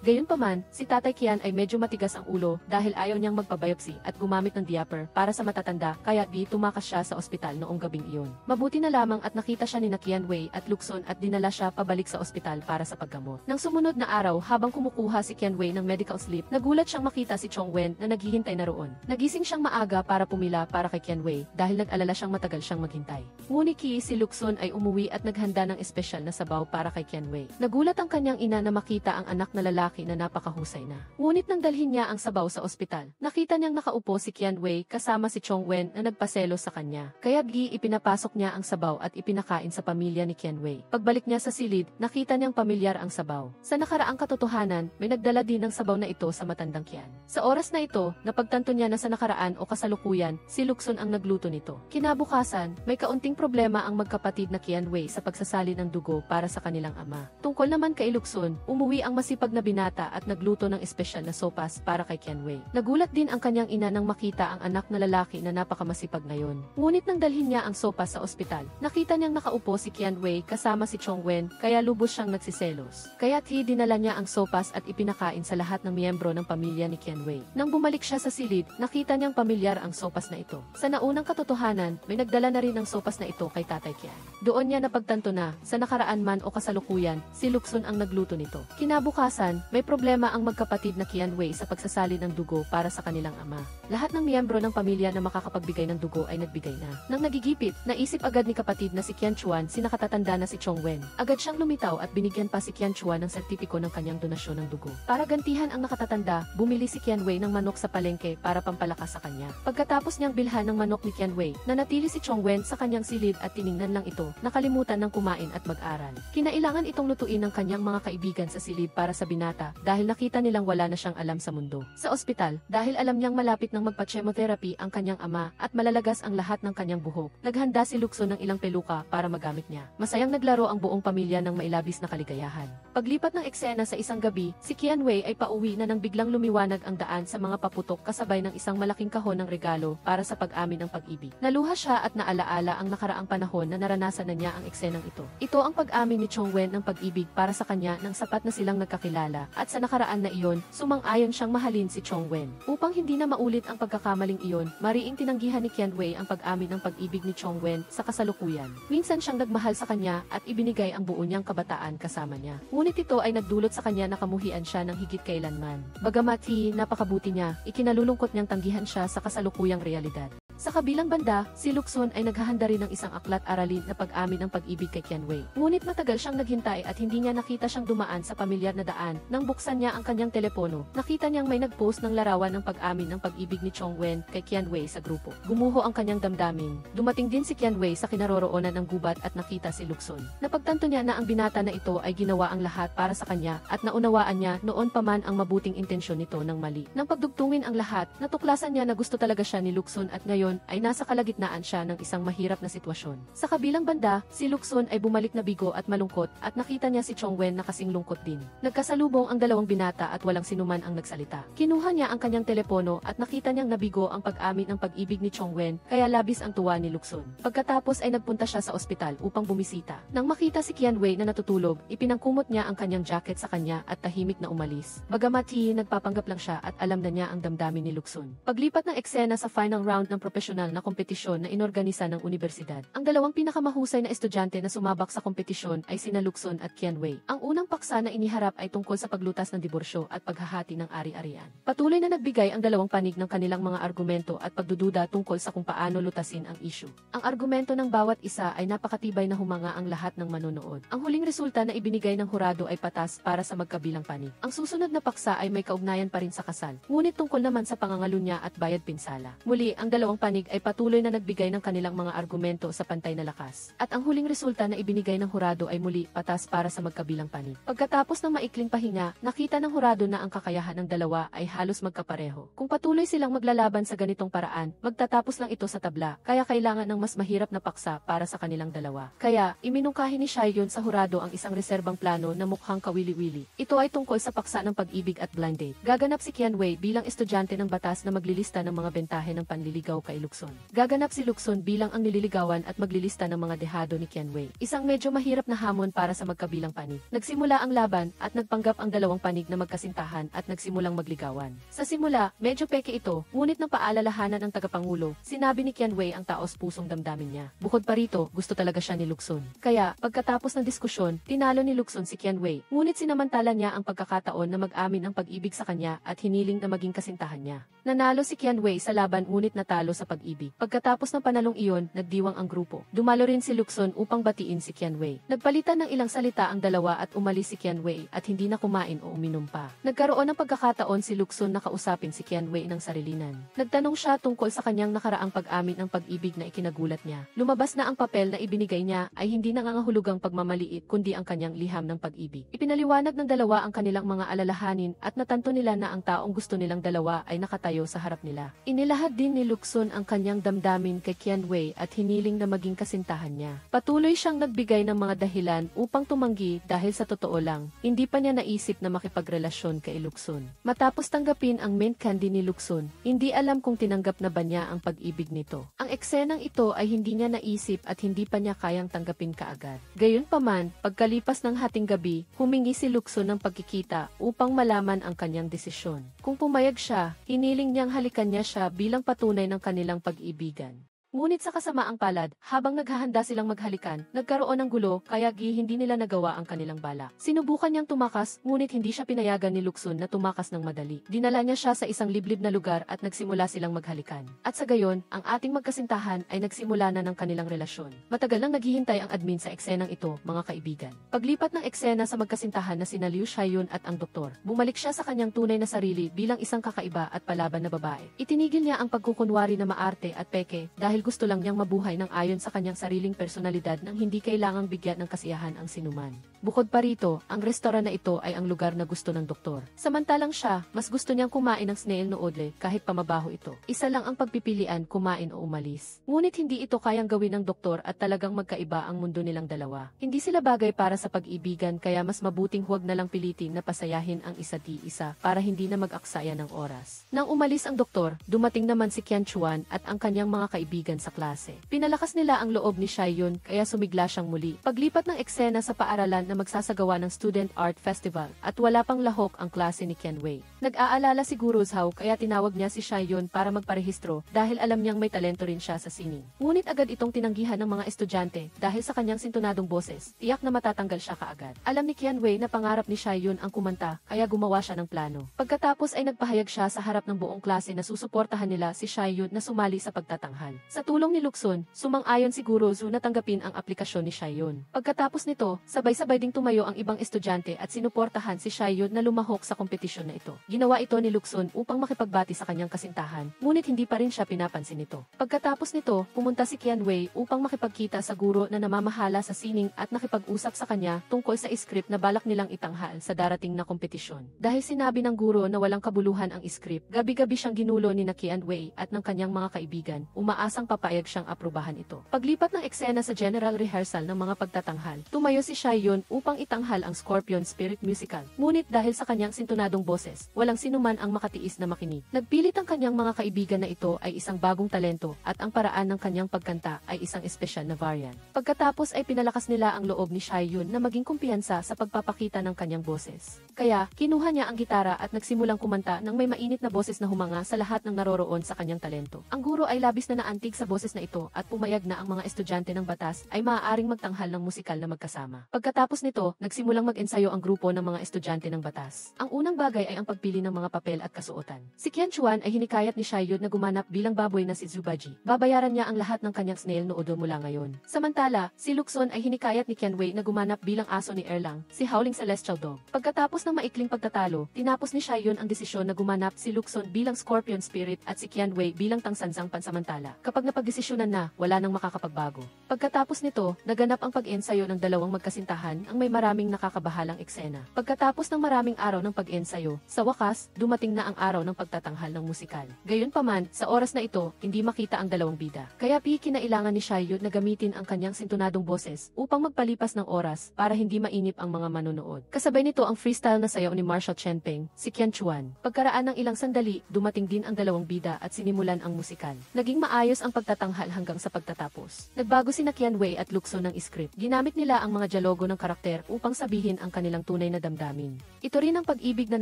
Gayunpaman, si Tatay Qian ay medyo matigas ang ulo dahil ayaw niyang magpabiopsy at gumamit ng diaper para sa matatanda kaya tumakas siya sa ospital noong gabing iyon. Mabuti na lamang at nakita siya ni Qianwei at Lukson at dinala siya pabalik sa ospital para sa paggamot. Nang sumunod na araw habang kumukuha si Qianwei ng medical slip, nagulat siyang makita si Chongwen na naghihintay na roon. Nagising siyang maaga para pumila para kay Qianwei dahil nag-alala siyang matagal siyang maghintay. Ngunit si Lukson ay umuwi at naghanda ng espesyal na sabaw para kay Qianwei. Nagulat ang kanyang ina na makita ang anak na lalaki na napakahusay na. Ngunit nang dalhin niya ang sabaw sa ospital, nakita niyang nakaupo si Qianwei kasama si Chongwen na nagpaselo sa kanya. Kaya ipinapasok niya ang sabaw at ipinakain sa pamilya ni Qianwei. Pagbalik niya sa silid, nakita niyang pamilyar ang sabaw. Sa nakaraang katotohanan, may nagdala din ng sabaw na ito sa matandang Qian. Sa oras na ito, napagtanto niya na sa nakaraan o kasalukuyan, si Lukson ang nagluto nito. Kinabukasan, may kaunting problema ang magkapatid na Qianwei sa pagsasali ng dugo para sa kanilang ama. Tungkol naman kay Lukson, umuwi ang masipag na binata at nagluto ng espesyal na sopas para kay Qianwei. Nagulat din ang kanyang ina nang makita ang anak na lalaki na napakamasipag ngayon. Ngunit nang dalhin niya ang sopas sa ospital, nakita niyang nakaupo si Qianwei kasama si Chongwen kaya lubos siyang nagsiselos. Kaya't dinala niya ang sopas at ipinakain sa lahat ng miyembro ng pamilya ni Qianwei. Nang bumalik siya sa silid, nakita niyang pamilyar ang sopas na ito. Sa naunang katotohanan, may nagdala na rin ng sopas na ito kay Tatay Qian. Doon niya napagtanto na, sa nakaraan man o kasalukuyan, si Lukson ang nagluto nito. Kinabukasan, may problema ang magkapatid na Qianwei sa pagsasali ng dugo para sa kanilang ama. Lahat ng miyembro ng pamilya na makakapagbigay ng dugo ay nagbigay na. Nang nagigipit, naisip agad ni kapatid na si Qianchuan si nakatatanda na si Chongwen. Agad siyang lumitaw at binigyan pa si Qianchuan ng sertipiko ng kanyang donasyon ng dugo. Para gantihan ang nakatatanda, bumili si Qianwei ng manok sa palengke para pampalakas sa kanya. Pagkatapos niyang bilhan ng manok ni Qianwei, nanatili si Chongwen sa kanyang silid at tiningnan lang ito, nakalimutan ng kumain at mag-aral. Kinailangan itong lutuin ng kanyang mga kaibigan sa silid para sa binata dahil nakita nilang wala na siyang alam sa mundo. Sa ospital, dahil alam niyang malapit ng magpa-chemotherapy ang kanyang ama at malalagas ang lahat ng kanyang buhok, naghanda si Lukson ng ilang peluka para magamit niya. Masayang naglaro ang buong pamilya ng mailabis na kaligayahan. Paglipat ng eksena sa isang gabi, si Qianwei ay pauwi na nang biglang lumiwanag ang daan sa mga paputok kasabay ng isang malaking kahon ng regalo para sa pag-amin ng pag-ibig. Naluha siya at naalaala ang nakaraang panahon na naranasan na niya ang eksenang ito. Ito ang pag-amin ni Chongwen ng pag-ibig para sa kanya nang sapat na silang nagkakilala at sa nakaraan na iyon, sumang-ayon siyang mahalin si Chongwen. Upang hindi na maulit ang pagkakamaling iyon, mariing tinanggihan ni Qianwei ang pag-amin ng pag-ibig ni Chongwen sa kasalukuyan. Minsan siyang nagmahal sa kanya at ibinigay ang buo niyang kabataan kasama niya. Ngunit ito ay nagdulot sa kanya na kamuhian siya ng higit kailanman. Bagamat napakabuti niya, ikinalulungkot niyang tanggihan siya sa kasalukuyang realidad. Sa kabilang banda, si Lukson ay naghahanda rin ng isang aklat-aralin na pag-amin ng pag-ibig kay Qianwei. Ngunit matagal siyang naghintay at hindi niya nakita siyang dumaan sa pamilyar na daan. Nang buksan niya ang kanyang telepono, nakita niyang may nag-post ng larawan ng pag-amin ng pag-ibig ni Chongwen kay Qianwei sa grupo. Gumuho ang kanyang damdamin. Dumating din si Qianwei sa kinaroroonan ng gubat at nakita si Lukson. Napagtanto niya na ang binata na ito ay ginawa ang lahat para sa kanya at naunawaan niya noon pa man ang mabuting intensyon nito ng mali. Nang pagdugtungin ang lahat, natuklasan niya na gusto talaga siya ni Lukson at ngayon ay nasa kalagitnaan siya ng isang mahirap na sitwasyon. Sa kabilang banda, si Lukson ay bumalik na bigo at malungkot at nakita niya si Chongwen na kasing lungkot din. Nagkasalubong ang dalawang binata at walang sinuman ang nagsalita. Kinuha niya ang kanyang telepono at nakita niyang nabigo ang pag-amin ng pag-ibig ni Chongwen kaya labis ang tuwa ni Lukson. Pagkatapos ay nagpunta siya sa ospital upang bumisita. Nang makita si Qianwei na natutulog, ipinangkumot niya ang kanyang jacket sa kanya at tahimik na umalis. Bagamat nagpapanggap lang siya at alam na niya ang damdamin ni Lukson. Paglipat ng eksena sa final round ng profesional na kompetisyon na inorganisa ng universidad. Ang dalawang pinakamahusay na estudyante na sumabak sa kompetisyon ay sina Lukson at Qianwei. Ang unang paksa na iniharap ay tungkol sa paglutas ng diborsyo at paghahati ng ari-arian. Patuloy na nagbigay ang dalawang panig ng kanilang mga argumento at pagdududa tungkol sa kung paano lutasin ang issue. Ang argumento ng bawat isa ay napakatibay na humanga ang lahat ng manonood. Ang huling resulta na ibinigay ng hurado ay patas para sa magkabilang panig. Ang susunod na paksa ay may kaugnayan pa rin sa kasal, ngunit tungkol naman sa pangangalunya at bayad pinsala. Muli, ang dalawang panig panig ay patuloy na nagbigay ng kanilang mga argumento sa pantay na lakas. At ang huling resulta na ibinigay ng hurado ay muli patas para sa magkabilang panig. Pagkatapos ng maikling pahinga, nakita ng hurado na ang kakayahan ng dalawa ay halos magkapareho. Kung patuloy silang maglalaban sa ganitong paraan, magtatapos lang ito sa tabla, kaya kailangan ng mas mahirap na paksa para sa kanilang dalawa. Kaya, iminungkahi ni Shaehyun sa hurado ang isang reserbang plano na mukhang kawili-wili. Ito ay tungkol sa paksa ng pag-ibig at blind date. Gaganap si Kian-wei bilang estudyante ng batas na maglilista ng mga bentahe ng panliligaw kay Lukson. Gaganap si Lukson bilang ang nililigawan at maglilista ng mga dehado ni Kian-wei. Isang medyo mahirap na hamon para sa magkabilang panig. Nagsimula ang laban at nagpanggap ang dalawang panig na magkasintahan at nagsimulang magligawan. Sa simula, medyo peke ito, ngunit nang paalalahanan ng tagapangulo, sinabi ni Kian-wei ang taos-pusong damdamin niya. Bukod pa rito, gusto talaga siya ni Lukson. Kaya, pagkatapos ng diskusyon, tinalo ni Lukson si Kian-wei, ngunit sinamantala niya ang pagkakataon na mag-amin ang pag-ibig sa kanya at hiniling na maging kasintahan niya. Nanalo si Kian-wei sa laban ngunit natalo sa pag-ibig. Pagkatapos ng panalong iyon, nagdiwang ang grupo. Dumalo rin si Lukson upang batiin si Kian-wei. Nagpalitan ng ilang salita ang dalawa at umalis si Kian-wei at hindi na kumain o uminom pa. Nagkaroon ng pagkakataon si Lukson na kausapin si Kian-wei ng sarilinan. Nagtanong siya tungkol sa kanyang nakaraang pag-amin ng pag-ibig na ikinagulat niya. Lumabas na ang papel na ibinigay niya ay hindi nangangahulugang pagmamaliit kundi ang kanyang liham ng pag-ibig. Ipinaliwanag ng dalawa ang kanilang mga alalahanin at natanto nila na ang taong gusto nilang dalawa ay nakatayo sa harap nila. Inilahad din ni Lukson ang kanyang damdamin kay Kian-wei at hiniling na maging kasintahan niya. Patuloy siyang nagbigay ng mga dahilan upang tumanggi dahil sa totoo lang, hindi pa niya naisip na makipagrelasyon kay Lukson. Matapos tanggapin ang mint candy ni Lukson, hindi alam kung tinanggap na ba niya ang pag-ibig nito. Ang eksenang ito ay hindi niya naisip at hindi pa niya kayang tanggapin kaagad. Gayunpaman, pagkalipas ng hating gabi, humingi si Lukson ng pagkikita upang malaman ang kanyang desisyon. Kung pumayag siya, hiniling niyang halikan niya siya bilang patunay ng kanilang pag-ibigan. Ngunit sa kasamaang palad, habang naghahanda silang maghalikan, nagkaroon ng gulo kaya hindi nila nagawa ang kanilang bala. Sinubukan niyang tumakas, ngunit hindi siya pinayagan ni Lukson na tumakas ng madali. Dinala niya siya sa isang liblib na lugar at nagsimula silang maghalikan. At sa gayon, ang ating magkasintahan ay nagsimula na ng kanilang relasyon. Matagal nang naghihintay ang admin sa eksenang ito, mga kaibigan. Paglipat ng eksena sa magkasintahan na sina Liu Shaehyun at ang doktor, bumalik siya sa kanyang tunay na sarili bilang isang kakaiba at palaban na babae. Itinigil niya ang pagkukunwari na maarte at peke dahil gusto lang niyang mabuhay ng ayon sa kanyang sariling personalidad nang hindi kailangang bigyan ng kasiyahan ang sinuman. Bukod pa rito, ang restoran na ito ay ang lugar na gusto ng doktor. Samantalang siya, mas gusto niyang kumain ng snail noodle kahit pamabaho ito. Isa lang ang pagpipilian, kumain o umalis. Ngunit hindi ito kayang gawin ng doktor at talagang magkaiba ang mundo nilang dalawa. Hindi sila bagay para sa pag-ibigan kaya mas mabuting huwag na lang pilitin na pasayahin ang isa't isa para hindi na mag-aksaya ng oras. Nang umalis ang doktor, dumating naman si Qian Chuan at ang kanyang mga kaibigan sa klase. Pinalakas nila ang loob ni Shaehyun kaya sumigla siyang muli. Paglipat ng eksena sa paaralan na magsasagawa ng Student Art Festival at wala pang lahok ang klase ni Kian-wei. Nag-aalala si Guru Zhao kaya tinawag niya si Shaehyun para magparehistro dahil alam niyang may talento rin siya sa sining. Ngunit agad itong tinanggihan ng mga estudyante dahil sa kanyang sintonadong boses, tiyak na matatanggal siya kaagad. Alam ni Kian-wei na pangarap ni Shaehyun ang kumanta kaya gumawa siya ng plano. Pagkatapos ay nagpahayag siya sa harap ng buong klase na susuportahan nila si Shaehyun na sumali sa pagtatanghal. Sa tulong ni Lukson, sumang-ayon si Guru Zhao na tanggapin ang aplikasyon ni Shaehyun. Pagkatapos nito, sabay-sabay ding tumayo ang ibang estudyante at sinuportahan si Shaehyun na lumahok sa kompetisyon na ito. Ginawa ito ni Lukson upang makipagbati sa kanyang kasintahan, ngunit hindi pa rin siya pinapansin nito. Pagkatapos nito, pumunta si Kian-wei upang makipagkita sa guro na namamahala sa sining at nakipag-usap sa kanya tungkol sa script na balak nilang itanghal sa darating na kompetisyon. Dahil sinabi ng guro na walang kabuluhan ang script, gabi-gabi siyang ginulo ni Kian-wei at ng kanyang mga kaibigan, umaasang papayag siyang aprubahan ito. Paglipat ng eksena sa general rehearsal ng mga pagtatanghal, tumayo si Shaehyun upang itanghal ang Scorpion Spirit Musical. Ngunit dahil sa kanyang sintonadong boses, walang sinuman ang makatiis na makinig. Nagpilit ang kanyang mga kaibigan na ito ay isang bagong talento at ang paraan ng kanyang pagkanta ay isang espesyal na variant. Pagkatapos ay pinalakas nila ang loob ni Shaehyun na maging kumpiyansa sa pagpapakita ng kanyang boses. Kaya, kinuha niya ang gitara at nagsimulang kumanta ng may mainit na boses na humanga sa lahat ng naroroon sa kanyang talento. Ang guro ay labis na naantig sa boses na ito at pumayag na ang mga estudyante ng batas ay maaaring magtanghal ng musikal na magkasama. Pagkatapos Pagkatapos nito, nagsimulang mag-ensayo ang grupo ng mga estudyante ng batas. Ang unang bagay ay ang pagpili ng mga papel at kasuotan. Si Qian Chuan ay hinikayat ni Xiaoyu na gumanap bilang baboy na si Zubaji. Babayaran niya ang lahat ng kanyang snail noodo mula ngayon. Samantala, si Luxon ay hinikayat ni Qian Wei na gumanap bilang aso ni Erlang, si Howling Celestial Dog. Pagkatapos ng maikling pagtatalo, tinapos ni Xiaoyun ang desisyon na gumanap si Luxon bilang Scorpion Spirit at si Qian Wei bilang Tangsanzang pansamantala. Kapag napagdesisyonan na, wala nang makakapagbago. Pagkatapos nito, naganap ang pag-ensayo ng dalawang magkasintahan ang may maraming nakakabahalang eksena. Pagkatapos ng maraming araw ng pag-ensayo, sa wakas, dumating na ang araw ng pagtatanghal ng musikal. Gayunpaman, sa oras na ito, hindi makita ang dalawang bida. Kaya kinailangan ni Xiaoyu na gamitin ang kanyang sintunadong boses upang magpalipas ng oras para hindi mainip ang mga manonood. Kasabay nito ang freestyle na sayaw ni Marshall Chenpeng, si Qian Chuan. Pagkaraan ng ilang sandali, dumating din ang dalawang bida at sinimulan ang musikal. Naging maayos ang pagtatanghal hanggang sa pagtatapos. Nagbago sina Qian Wei at Luxon ng script. Ginamit nila ang mga dialogo ng karakter upang sabihin ang kanilang tunay na damdamin. Ito rin ang pag-ibig na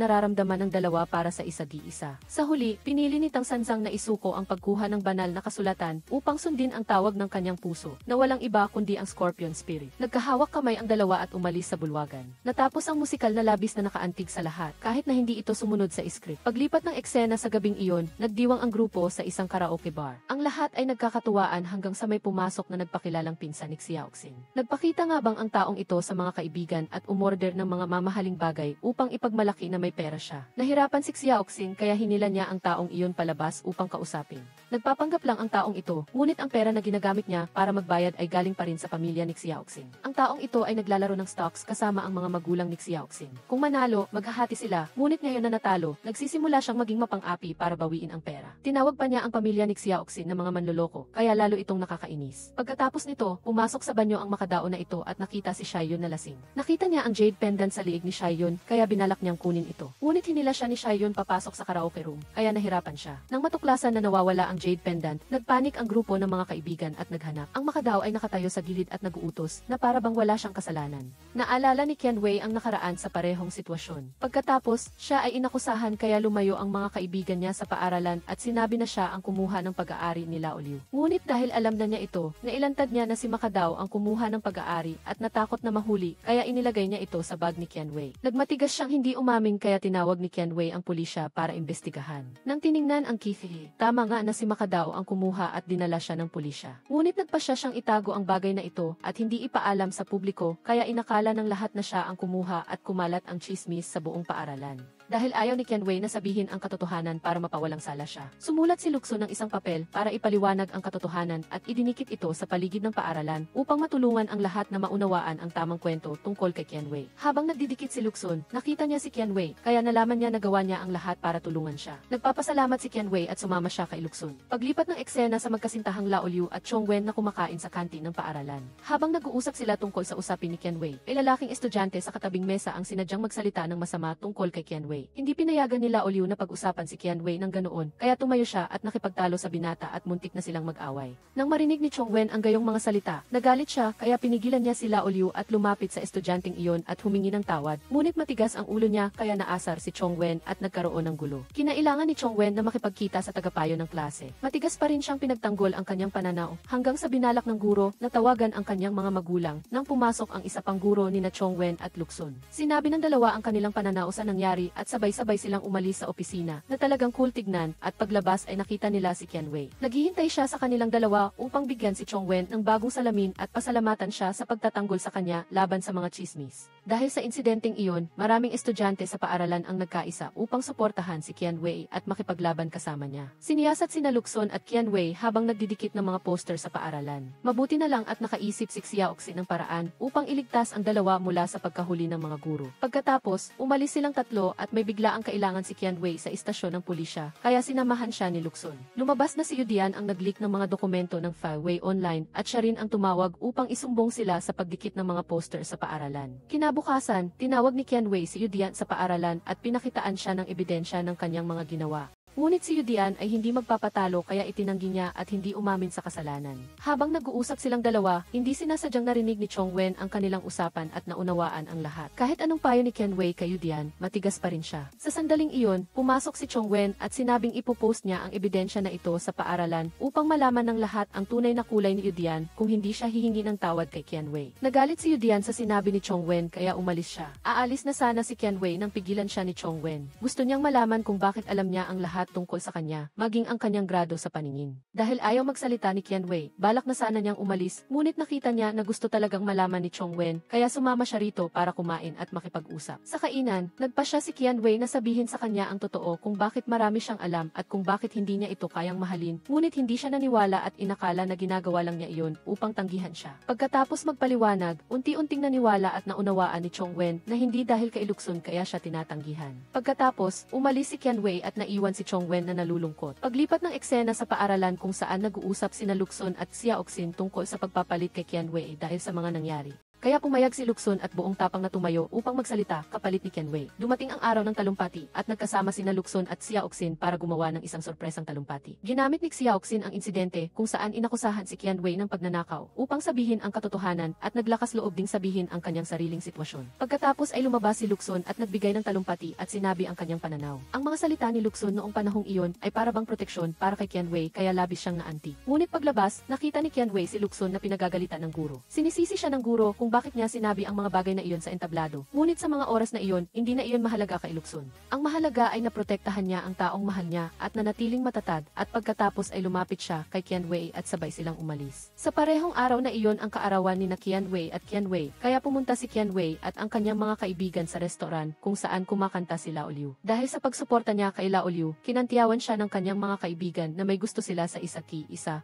nararamdaman ng dalawa para sa isa't-isa. Sa huli, pinili ni Tangsanzang na isuko ang pagkuha ng banal na kasulatan upang sundin ang tawag ng kanyang puso, na walang iba kundi ang Scorpion Spirit. Nagkahawak kamay ang dalawa at umalis sa bulwagan. Natapos ang musikal na labis na nakaantig sa lahat, kahit na hindi ito sumunod sa script. Paglipat ng eksena sa gabing iyon, nagdiwang ang grupo sa isang karaoke bar. Ang lahat ay nagkakatuwaan hanggang sa may pumasok na nagpakilalang pinsan ni Xiaoxin. Nagpakita nga bang ang taong ito sa mga kaibigan at umorder ng mga mamahaling bagay upang ipagmalaki na may pera siya. Nahirapan si Xiaoxin kaya hinila niya ang taong iyon palabas upang kausapin. Nagpapanggap lang ang taong ito, ngunit ang pera na ginagamit niya para magbayad ay galing pa rin sa pamilya ni Xiaoxin. Ang taong ito ay naglalaro ng stocks kasama ang mga magulang ni Xiaoxin. Kung manalo, maghahati sila, ngunit ngayon na natalo, nagsisimula siyang maging mapang-api para bawiin ang pera. Tinawag pa niya ang pamilya ni Xiaoxin na mga manloloko, kaya lalo itong nakakainis. Pagkatapos nito, pumasok sa banyo ang makadao na ito at nakita si Xiaoyun na lasing. Nakita niya ang jade pendant sa liig ni Xiaoyun, kaya binalak niyang kunin ito. Ngunit hinila siya ni Xiaoyun papasok sa karaoke room, kaya nahirapan siya. Nang matuklasan na nawawala ang jade pendant, nagpanik ang grupo ng mga kaibigan at naghanap. Ang makadao ay nakatayo sa gilid at naguutos na para bang wala siyang kasalanan. Naalala ni Qian Wei ang nakaraan sa parehong sitwasyon. Pagkatapos, siya ay inakusahan kaya lumayo ang mga kaibigan niya sa paaralan at sinabi na siya ang kumuha ng pag-aari ni Lao Liu. Ngunit dahil alam na niya ito, nailantad niya na si Makadao ang kumuha ng pag-aari at natakot na mahuli kaya inilagay niya ito sa bag ni Qian Wei. Nagmatigas siyang hindi umamin kaya tinawag ni Qian Wei ang pulisya para imbestigahan. Nang tiningnan ang Kithi, tama nga na si Makadao ang kumuha at dinala siya ng pulisya. Ngunit nagpasya siyang itago ang bagay na ito at hindi ipaalam sa publiko kaya inakala ng lahat na siya ang kumuha at kumalat ang chismis sa buong paaralan. Dahil ayaw ni Qian Wei na sabihin ang katotohanan para mapawalang sala siya. Sumulat si Luxon ng isang papel para ipaliwanag ang katotohanan at idinikit ito sa paligid ng paaralan upang matulungan ang lahat na maunawaan ang tamang kwento tungkol kay Qian Wei. Habang nagdidikit si Luxon, nakita niya si Qian Wei, kaya nalaman niya na gawa niya ang lahat para tulungan siya. Nagpapasalamat si Qian Wei at sumama siya kay Luxon. Paglipat ng eksena sa magkasintahang Lao Liu at Chong Wen na kumakain sa kantin ng paaralan. Habang nag-uusap sila tungkol sa usapin ni Qian Wei, ay lalaking estudyante sa katabing mesa ang sinadyang magsalita ng masama tungkol kay Qian Wei. Hindi pinayagan ni Lao Liu na pag-usapan si Qian Wei ng ganoon, kaya tumayo siya at nakipagtalo sa binata at muntik na silang mag-away. Nang marinig ni Chong Wen ang gayong mga salita, nagalit siya kaya pinigilan niya si Lao Liu at lumapit sa estudyanteng iyon at humingi ng tawad. Ngunit matigas ang ulo niya kaya naasar si Chong Wen at nagkaroon ng gulo. Kinailangan ni Chong Wen na makipagkita sa tagapayo ng klase. Matigas pa rin siyang pinagtanggol ang kanyang pananaw hanggang sa binalak ng guro na tawagan ang kanyang mga magulang nang pumasok ang isa pang guro ni na Chong Wen at Luxon. Sinabi ng dalawa ang kanilang pananaw sa nangyari at sabay-sabay silang umalis sa opisina na talagang cool tignan at paglabas ay nakita nila si Qian Wei. Naghihintay siya sa kanilang dalawa upang bigyan si Chong Wen ng bagong salamin at pasalamatan siya sa pagtatanggol sa kanya laban sa mga chismis. Dahil sa insidenteng iyon, maraming estudyante sa paaralan ang nagkaisa upang suportahan si Qian Wei at makipaglaban kasama niya. Siniyasat sina Luxon at Qian Wei habang nagdidikit ng mga poster sa paaralan. Mabuti na lang at nakaisip si Xiaoxin ng paraan upang iligtas ang dalawa mula sa pagkahuli ng mga guro. Pagkatapos, umalis silang tatlo at may bigla ang kailangan si Qian Wei sa istasyon ng pulisya, kaya sinamahan siya ni Luxon. Lumabas na si Yudian ang nag-leak ng mga dokumento ng Huawei online at siya rin ang tumawag upang isumbong sila sa pagdikit ng mga poster sa paaralan. Kinabukasan, tinawag ni Qian Wei si Yudian sa paaralan at pinakitaan siya ng ebidensya ng kanyang mga ginawa. Ngunit si Yudian ay hindi magpapatalo kaya itinanggi niya at hindi umamin sa kasalanan. Habang nag-uusap silang dalawa, hindi sinasadyang narinig ni Chongwen ang kanilang usapan at naunawaan ang lahat. Kahit anong payo ni Qianwei kay Yudian, matigas pa rin siya. Sa sandaling iyon, pumasok si Chongwen at sinabing ipopost niya ang ebidensya na ito sa paaralan upang malaman ng lahat ang tunay na kulay ni Yudian kung hindi siya hihingi ng tawad kay Qianwei. Nagalit si Yudian sa sinabi ni Chongwen kaya umalis siya. Aalis na sana si Qianwei nang pigilan siya ni Chongwen. Gusto niyang malaman kung bakit alam niya ang lahat tungkol sa kanya, maging ang kanyang grado sa paningin. Dahil ayaw magsalita ni Qianwei, balak na sana niyang umalis, ngunit nakita niya na gusto talagang malaman ni Chongwen, kaya sumama siya rito para kumain at makipag-usap. Sa kainan, nagpasya si Qianwei na sabihin sa kanya ang totoo kung bakit marami siyang alam at kung bakit hindi niya ito kayang mahalin, ngunit hindi siya naniwala at inakala na ginagawa lang niya iyon upang tanggihan siya. Pagkatapos magpaliwanag, unti-unting naniwala at naunawaan ni Chongwen na hindi dahil kay Lukson kaya siya tinatanggihan. Pagkatapos, umalis si Qianwei at naiwan si Chongwen na nalulungkot. Paglipat ng eksena sa paaralan kung saan nag-uusap sina Lukson at Xiaoxin tungkol sa pagpapalit kay Qianwei dahil sa mga nangyari. Kaya pumayag si Lukson at buong tapang na tumayo upang magsalita kapalit ni Qianwei. Dumating ang araw ng talumpati at nagkasama sina Lukson at Xiaoxin para gumawa ng isang sorpresang talumpati. Ginamit ni Xiaoxin ang insidente kung saan inakusahan si Qianwei ng pagnanakaw upang sabihin ang katotohanan at naglakas loob ding sabihin ang kanyang sariling sitwasyon. Pagkatapos ay lumabas si Lukson at nagbigay ng talumpati at sinabi ang kanyang pananaw. Ang mga salita ni Lukson noong panahong iyon ay para bang proteksyon para kay Qianwei kaya labis siyang naanti. Ngunit paglabas, nakita ni Qianwei si Lukson na pinagagalitan ng guro. Sinisisi siya ng guro kung bakit niya sinabi ang mga bagay na iyon sa entablado. Ngunit sa mga oras na iyon, hindi na iyon mahalaga kay Lukson. Ang mahalaga ay naprotektahan niya ang taong mahal niya at nanatiling matatag at pagkatapos ay lumapit siya kay Qianwei at sabay silang umalis. Sa parehong araw na iyon ang kaarawan ni na Qianwei at Qianwei, kaya pumunta si Qianwei at ang kanyang mga kaibigan sa restoran kung saan kumakanta si Lao Liu. Dahil sa pagsuporta niya kay Lao Liu, kinantiyawan siya ng kanyang mga kaibigan na may gusto sila sa isa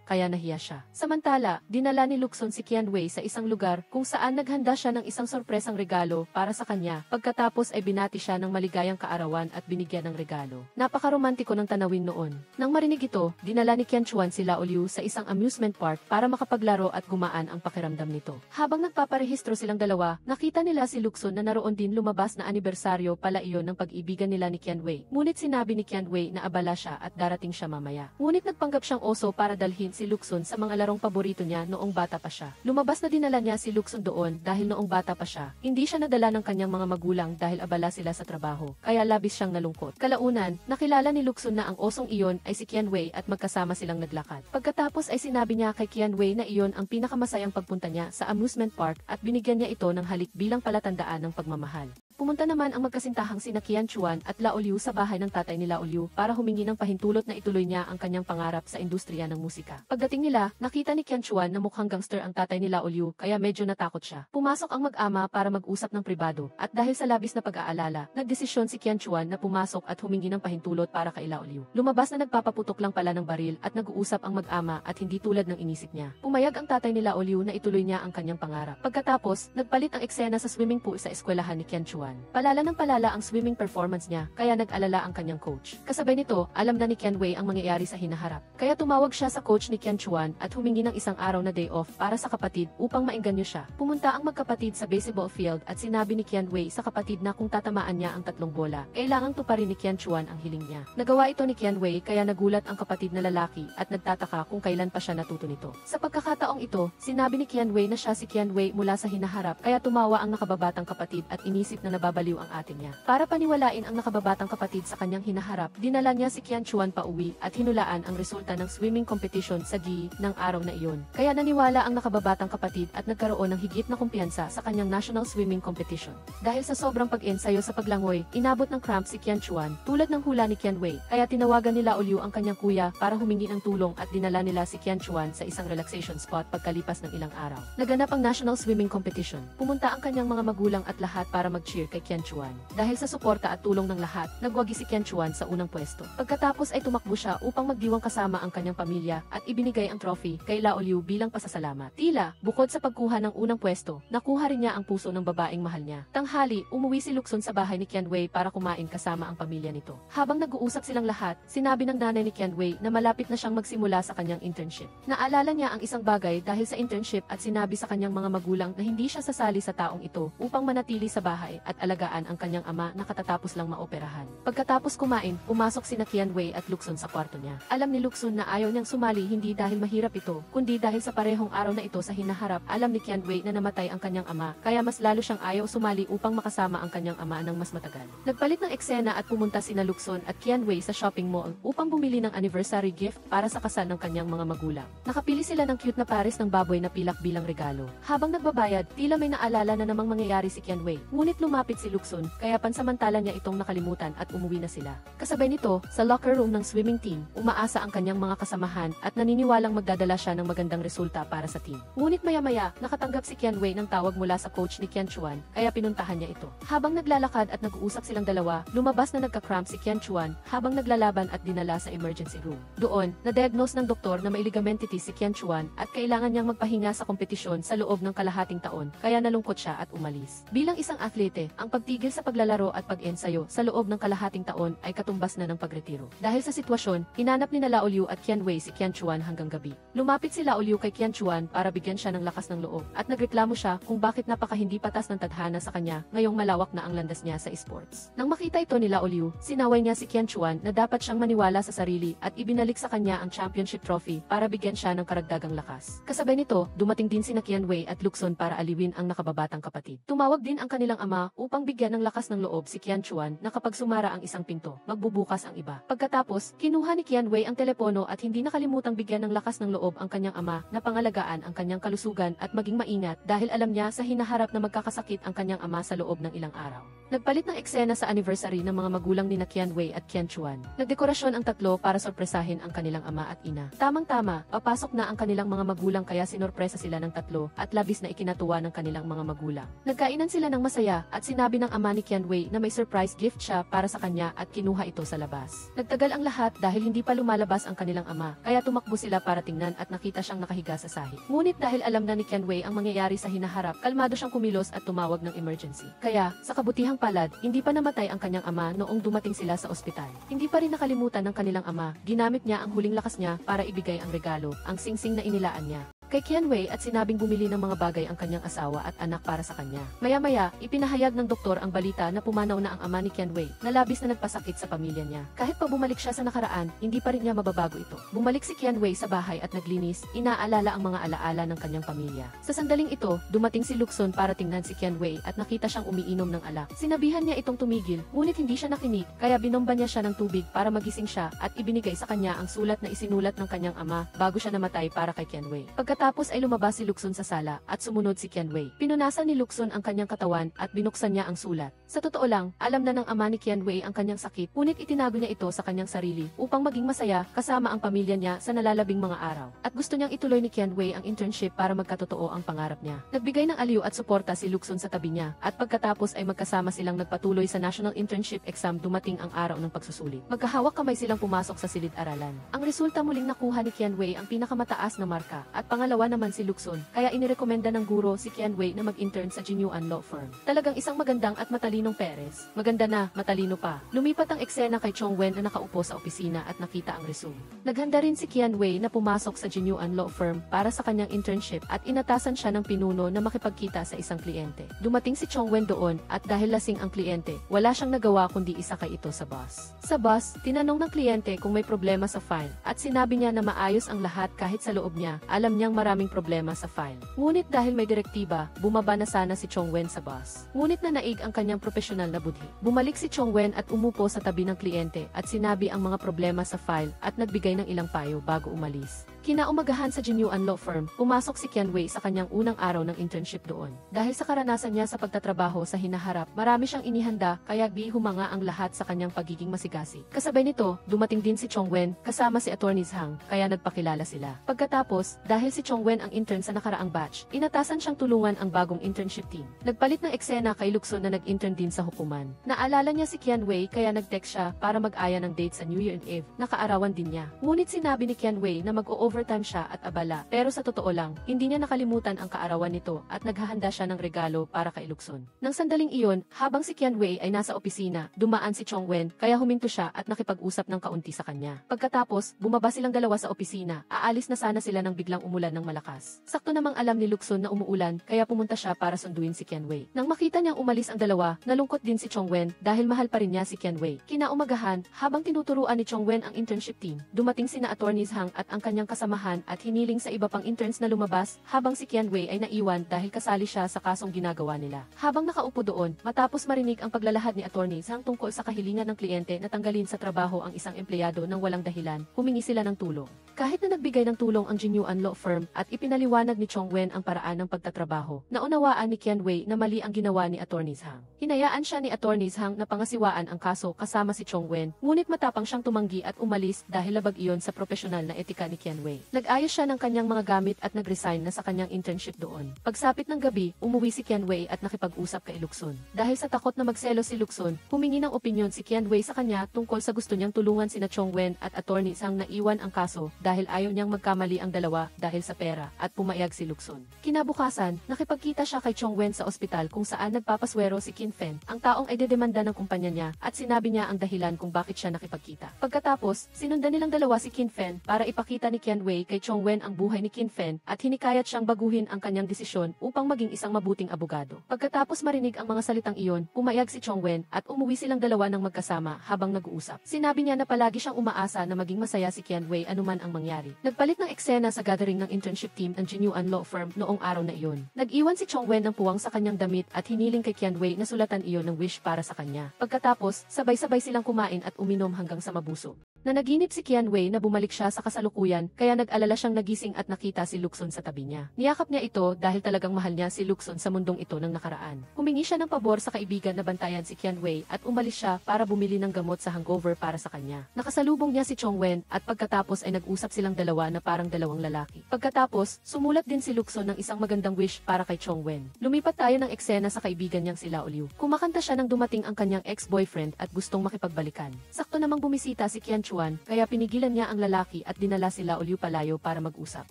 kaya nahiya siya. Samantala, dinala ni Lukson si Qianwei sa isang lugar kung saan naghanda siya ng isang sorpresang regalo para sa kanya. Pagkatapos ay binati siya ng maligayang kaarawan at binigyan ng regalo. Napakaromantiko ng tanawin noon. Nang marinig ito, dinala ni Qianchuan si Lao Liu sa isang amusement park para makapaglaro at gumaan ang pakiramdam nito. Habang nagpaparehistro silang dalawa, nakita nila si Lukson na naroon din lumabas na anibersaryo pala iyon ng pag-ibigan nila ni Qianwei. Ngunit sinabi ni Qianwei na abala siya at darating siya mamaya. Ngunit nagpanggap siyang oso para dalhin si Lukson sa mga larong paborito niya noong bata pa siya. Lumabas na dinala niya si Lukson doon dahil noong bata pa siya, hindi siya nadala ng kanyang mga magulang dahil abala sila sa trabaho, kaya labis siyang nalungkot. Kalaunan, nakilala ni Lukson na ang osong iyon ay si Qianwei at magkasama silang naglakad. Pagkatapos ay sinabi niya kay Qianwei na iyon ang pinakamasayang pagpunta niya sa amusement park at binigyan niya ito ng halik bilang palatandaan ng pagmamahal. Pumunta naman ang magkasintahang sina Qianchuan at Lao Liu sa bahay ng tatay ni Lao Liu para humingi ng pahintulot na ituloy niya ang kanyang pangarap sa industriya ng musika. Pagdating nila, nakita ni Qianchuan na mukhang gangster ang tatay ni Lao Liu kaya medyo natakot siya. Pumasok ang mag-ama para mag-usap ng pribado at dahil sa labis na pag-aalala, nagdesisyon si Qianchuan na pumasok at humingi ng pahintulot para kay Lao Liu. Lumabas na nagpapaputok lang pala ng baril at nag-uusap ang mag-ama at hindi tulad ng inisip niya. Pumayag ang tatay ni Lao Liu na ituloy niya ang kanyang pangarap. Pagkatapos, nagpalit ang eksena sa swimming pool sa eskwelahan ni Qianchuan. Palala ng palala ang swimming performance niya, kaya nag-alala ang kanyang coach. Kasabay nito, alam na ni Qianwei ang mangyayari sa hinaharap. Kaya tumawag siya sa coach ni Qianchuan at humingi ng isang araw na day off para sa kapatid upang maengganyo siya. Pumunta ang magkapatid sa baseball field at sinabi ni Qianwei sa kapatid na kung tatamaan niya ang 3 bola, kailangang tuparin ni Qianchuan ang hiling niya. Nagawa ito ni Qianwei kaya nagulat ang kapatid na lalaki at nagtataka kung kailan pa siya natuto nito. Sa pagkakataong ito, sinabi ni Qianwei na siya si Qianwei mula sa hinaharap kaya tumawa ang nakababatang kapatid at inisip na nababaliw ang atin niya. Para paniwalain ang nakababatang kapatid sa kanyang hinaharap, dinala niya si Qianchuan pa uwi at hinulaan ang resulta ng swimming competition sa GI ng araw na iyon. Kaya naniwala ang nakababatang kapatid at nagkaroon ng higit na kumpiyansa sa kanyang national swimming competition. Dahil sa sobrang pag-ensayo sa paglangoy, inabot ng cramp si Qianchuan tulad ng hula ni Qianwei, kaya tinawagan ni Lao Liu ang kanyang kuya para humingi ng tulong at dinala nila si Qianchuan sa isang relaxation spot pagkalipas ng ilang araw. Naganap ang national swimming competition. Pumunta ang kanyang mga magulang at lahat para mag-cheer kay Qianchuan. Dahil sa suporta at tulong ng lahat, nagwagi si Qianchuan sa unang pwesto. Pagkatapos ay tumakbo siya upang magdiwang kasama ang kanyang pamilya at ibinigay ang trophy kay Lao Liu bilang pasasalamat. Tila, bukod sa pagkuha ng unang pwesto, pwesto, nakuha rin niya ang puso ng babaeng mahal niya. Tanghali, umuwi si Lukson sa bahay ni Qianwei para kumain kasama ang pamilya nito. Habang nag-uusap silang lahat, sinabi ng nanay ni Qianwei na malapit na siyang magsimula sa kanyang internship. Naalala niya ang isang bagay dahil sa internship at sinabi sa kanyang mga magulang na hindi siya sasali sa taong ito upang manatili sa bahay at alagaan ang kanyang ama na katatapos lang maoperahan. Pagkatapos kumain, pumasok sina Qianwei at Lukson sa kwarto niya. Alam ni Lukson na ayaw niyang sumali hindi dahil mahirap ito, kundi dahil sa parehong araw na ito sa hinaharap. Alam ni Qianwei na namatay ang kanyang ama, kaya mas lalo siyang ayaw sumali upang makasama ang kanyang ama ng mas matagal. Nagpalit ng eksena at pumunta sina Lukson at Qianwei sa shopping mall upang bumili ng anniversary gift para sa kasal ng kanyang mga magulang. Nakapili sila ng cute na pares ng baboy na pilak bilang regalo. Habang nagbabayad, tila may naalala na namang mangyayari si Qianwei. Ngunit lumapit si Lukson, kaya pansamantala niya itong nakalimutan at umuwi na sila. Kasabay nito, sa locker room ng swimming team, umaasa ang kanyang mga kasamahan at naniniwalang magdadala siya ng magandang resulta para sa team. Ngunit maya-maya, nakatanggap si Qianwei ng tawag mula sa coach ni Qianchuan, kaya pinuntahan niya ito. Habang naglalakad at nag-uusap silang dalawa, lumabas na nagka-cramp si Qianchuan habang naglalaban at dinala sa emergency room. Doon, na-diagnose ng doktor na may ligamentitis si Qianchuan at kailangan niyang magpahinga sa kompetisyon sa loob ng kalahating taon, kaya nalungkot siya at umalis. Bilang isang atlete, ang pagtigil sa paglalaro at pag-ensayo sa loob ng kalahating taon ay katumbas na ng pagretiro. Dahil sa sitwasyon, hinanap ni Lao Liu at Qianwei si Qianchuan hanggang gabi. Lumapit si Lao Liu kay Qianchuan para bigyan siya ng lakas ng loob at nagreklamo siya kung bakit napaka-hindi patas ng tadhana sa kanya ngayong malawak na ang landas niya sa esports. Nang makita ito ni Lao Liu, sinaway niya si Qianchuan na dapat siyang maniwala sa sarili at ibinalik sa kanya ang championship trophy para bigyan siya ng karagdagang lakas. Kasabay nito, dumating din sina Qianwei at Lukson para aliwin ang nakababatang kapatid. Tumawag din ang kanilang ama upang bigyan ng lakas ng loob si Qianchuan na kapag sumara ang isang pinto, magbubukas ang iba. Pagkatapos, kinuha ni Qianwei ang telepono at hindi nakalimutang bigyan ng lakas ng loob ang kanyang ama na pangalagaan ang kanyang kalusugan at maging maingat dahil alam niya sa hinaharap na magkakasakit ang kanyang ama sa loob ng ilang araw. Nagpalit ng eksena sa anniversary ng mga magulang ni Qianwei at Qianchuan. Nagdekorasyon ang tatlo para sorpresahin ang kanilang ama at ina. Tamang-tama, papasok na ang kanilang mga magulang kaya sinorpresa sila ng tatlo at labis na ikinatuwa ng kanilang mga magulang. Nagkainan sila ng masaya at sinabi ng ama ni Qianwei na may surprise gift siya para sa kanya at kinuha ito sa labas. Nagtagal ang lahat dahil hindi pa lumalabas ang kanilang ama, kaya tumakbo sila para tingnan at nakita siyang nakahiga sa sahig. Ngunit dahil alam na ni Qianwei ang mangyayari sa hinaharap, kalmado siyang kumilos at tumawag ng emergency. Kaya, sa kabutihang palad, hindi pa namatay ang kanyang ama noong dumating sila sa ospital. Hindi pa rin nakalimutan ng kanilang ama, ginamit niya ang huling lakas niya para ibigay ang regalo, ang singsing na inilaan niya kay Qianwei at sinabing bumili ng mga bagay ang kanyang asawa at anak para sa kanya. Maya-maya, ipinahayag ng doktor ang balita na pumanaw na ang ama ni Qianwei na labis na nagpasakit sa pamilya niya. Kahit pa bumalik siya sa nakaraan, hindi pa rin niya mababago ito. Bumalik si Qianwei sa bahay at naglinis, inaalala ang mga alaala ng kanyang pamilya. Sa sandaling ito, dumating si Lukson para tingnan si Qianwei at nakita siyang umiinom ng alak. Sinabihan niya itong tumigil, ngunit hindi siya nakinig, kaya binomba niya siya ng tubig para magising siya at ibinigay sa kanya ang sulat na isinulat ng kanyang ama bago siya namatay para kay Qianwei. Pagkatapos ay lumabas si Lukson sa sala at sumunod si Qianwei. Pinunasan ni Lukson ang kanyang katawan at binuksan niya ang sulat. Sa totoo lang, alam na ng ama ni Qianwei ang kanyang sakit, ngunit itinago niya ito sa kanyang sarili upang maging masaya kasama ang pamilya niya sa nalalabing mga araw. At gusto niyang ituloy ni Qianwei ang internship para magkatotoo ang pangarap niya. Nagbigay ng aliw at suporta si Lukson sa tabi niya at pagkatapos ay magkasama silang nagpatuloy sa National Internship Exam. Dumating ang araw ng pagsusulit. Magkahawak kamay silang pumasok sa silid-aralan. Ang resulta muling nakuha ni Qianwei ang pinakamataas na marka at pangalawa naman si Lukson, kaya inirekomenda ng guro si Qianwei na mag-intern sa Jinyuan Law Firm. Talagang isang magandang at matalinong Perez. Maganda na, matalino pa. Lumipat ang eksena kay Chongwen na nakaupo sa opisina at nakita ang resume. Naghanda rin si Qianwei na pumasok sa Jinyuan Law Firm para sa kanyang internship at inatasan siya ng pinuno na makipagkita sa isang kliyente. Dumating si Chongwen doon at dahil lasing ang kliyente, wala siyang nagawa kundi isakay ito sa bus. Sa bus, tinanong ng kliyente kung may problema sa file at sinabi niya na maayos ang lahat kahit sa loob niya, alam niyang maraming problema sa file. Ngunit dahil may direktiba, bumaba na sana si Chongwen sa bus. Ngunit nanaig ang kanyang profesional na budhi. Bumalik si Chongwen at umupo sa tabi ng kliyente at sinabi ang mga problema sa file at nagbigay ng ilang payo bago umalis. Kinaumagahan sa Jinyuan Law Firm, pumasok si Qianwei sa kanyang unang araw ng internship doon. Dahil sa karanasan niya sa pagtatrabaho sa hinaharap, marami siyang inihanda kaya humanga ang lahat sa kanyang pagiging masigasi. Kasabay nito, dumating din si Chongwen kasama si Attorney Zhang kaya nagpakilala sila. Pagkatapos, dahil si Chongwen ang intern sa nakaraang batch, inatasan siyang tulungan ang bagong internship team. Nagpalit ng eksena kay Lukson na nag-intern din sa hukuman. Naalala niya si Qianwei kaya nag-text siya para mag-aya ng date sa New Year Eve na kaarawan din niya. Ngunit sinabi ni Qianwei na mag-o nag-overtime siya at abala, pero sa totoo lang, hindi niya nakalimutan ang kaarawan nito at naghahanda siya ng regalo para kay Lukson. Nang sandaling iyon, habang si Qianwei ay nasa opisina, dumaan si Chongwen, kaya huminto siya at nakipag-usap ng kaunti sa kanya. Pagkatapos, bumaba silang dalawa sa opisina, aalis na sana sila nang biglang umulan ng malakas. Sakto namang alam ni Lukson na umuulan, kaya pumunta siya para sunduin si Qianwei. Nang makita niyang umalis ang dalawa, nalungkot din si Chongwen dahil mahal pa rin niya si Qianwei. Kinaumagahan, habang tinuturuan ni Chongwen ang internship team, dumating sina Attorneys Hang at ang kanyang kasamahan at hiniling sa iba pang interns na lumabas, habang si Qianwei ay naiwan dahil kasali siya sa kasong ginagawa nila. Habang nakaupo doon, matapos marinig ang paglalahad ni Attorneys Hang tungkol sa kahilingan ng kliyente na tanggalin sa trabaho ang isang empleyado ng walang dahilan, humingi sila ng tulong. Kahit na nagbigay ng tulong ang Jinyuan Law Firm at ipinaliwanag ni Chongwen ang paraan ng pagtatrabaho, naunawaan ni Qianwei na mali ang ginawa ni Attorneys Hang. Hinayaan siya ni Attorneys Hang na pangasiwaan ang kaso kasama si Chongwen, ngunit matapang siyang tumanggi at umalis dahil labag iyon sa profesional na etika ni Qianwei. Nag-ayos siya ng kanyang mga gamit at nag-resign na sa kanyang internship doon. Pagsapit ng gabi, umuwi si Qianwei at nakipag-usap kay Lukson. Dahil sa takot na magselo si Lukson, humingi ng opinyon si Qianwei sa kanya tungkol sa gusto niyang tulungan sina Chongwen at Attorneys Hang na iwan ang kaso dahil ayaw niyang magkamali ang dalawa dahil sa pera at pumayag si Lukson. Kinabukasan, nakipagkita siya kay Chongwen sa ospital kung saan nagpapaswero si Qin Fen, ang taong ay dedemanda ng kumpanya niya at sinabi niya ang dahilan kung bakit siya nakipagkita. Pagkatapos, sinundan nilang dalawa si Qin Fen para ipakita ni Qianwei kay Chongwen ang buhay ni Qin Fen at hinikayat siyang baguhin ang kanyang desisyon upang maging isang mabuting abogado. Pagkatapos marinig ang mga salitang iyon, pumayag si Chongwen at umuwi silang dalawa ng magkasama habang nag-uusap. Sinabi niya na palagi siyang umaasa na maging masaya si Qianwei anuman ang mangyari. Nagpalit ng eksena sa gathering ng internship team ng Jinyuan Law Firm noong araw na iyon. Nag-iwan si Chongwen ng puwang sa kanyang damit at hiniling kay Qianwei na sulatan iyon ng wish para sa kanya. Pagkatapos, sabay-sabay silang kumain at uminom hanggang sa mabusog. Nanaginip si Qianwei na bumalik siya sa kasalukuyan kaya nag-alala siyang nagising at nakita si Lukson sa tabi niya. Niyakap niya ito dahil talagang mahal niya si Lukson sa mundong ito ng nakaraan. Humingi siya ng pabor sa kaibigan na bantayan si Qianwei at umalis siya para bumili ng gamot sa hangover para sa kanya. Nakasalubong niya si Chongwen at pagkatapos ay nag-usap silang dalawa na parang dalawang lalaki. Pagkatapos, sumulat din si Lukson ng isang magandang wish para kay Chongwen. Lumipat tayo ng eksena sa kaibigan niyang si Lao Liu. Kumakanta siya nang dumating ang kanyang ex-boyfriend at gustong makipagbalikan. Sakto namang bumisita si Qian Chuan, kaya pinigilan niya ang lalaki at dinala si Lao Liu palayo para mag-usap.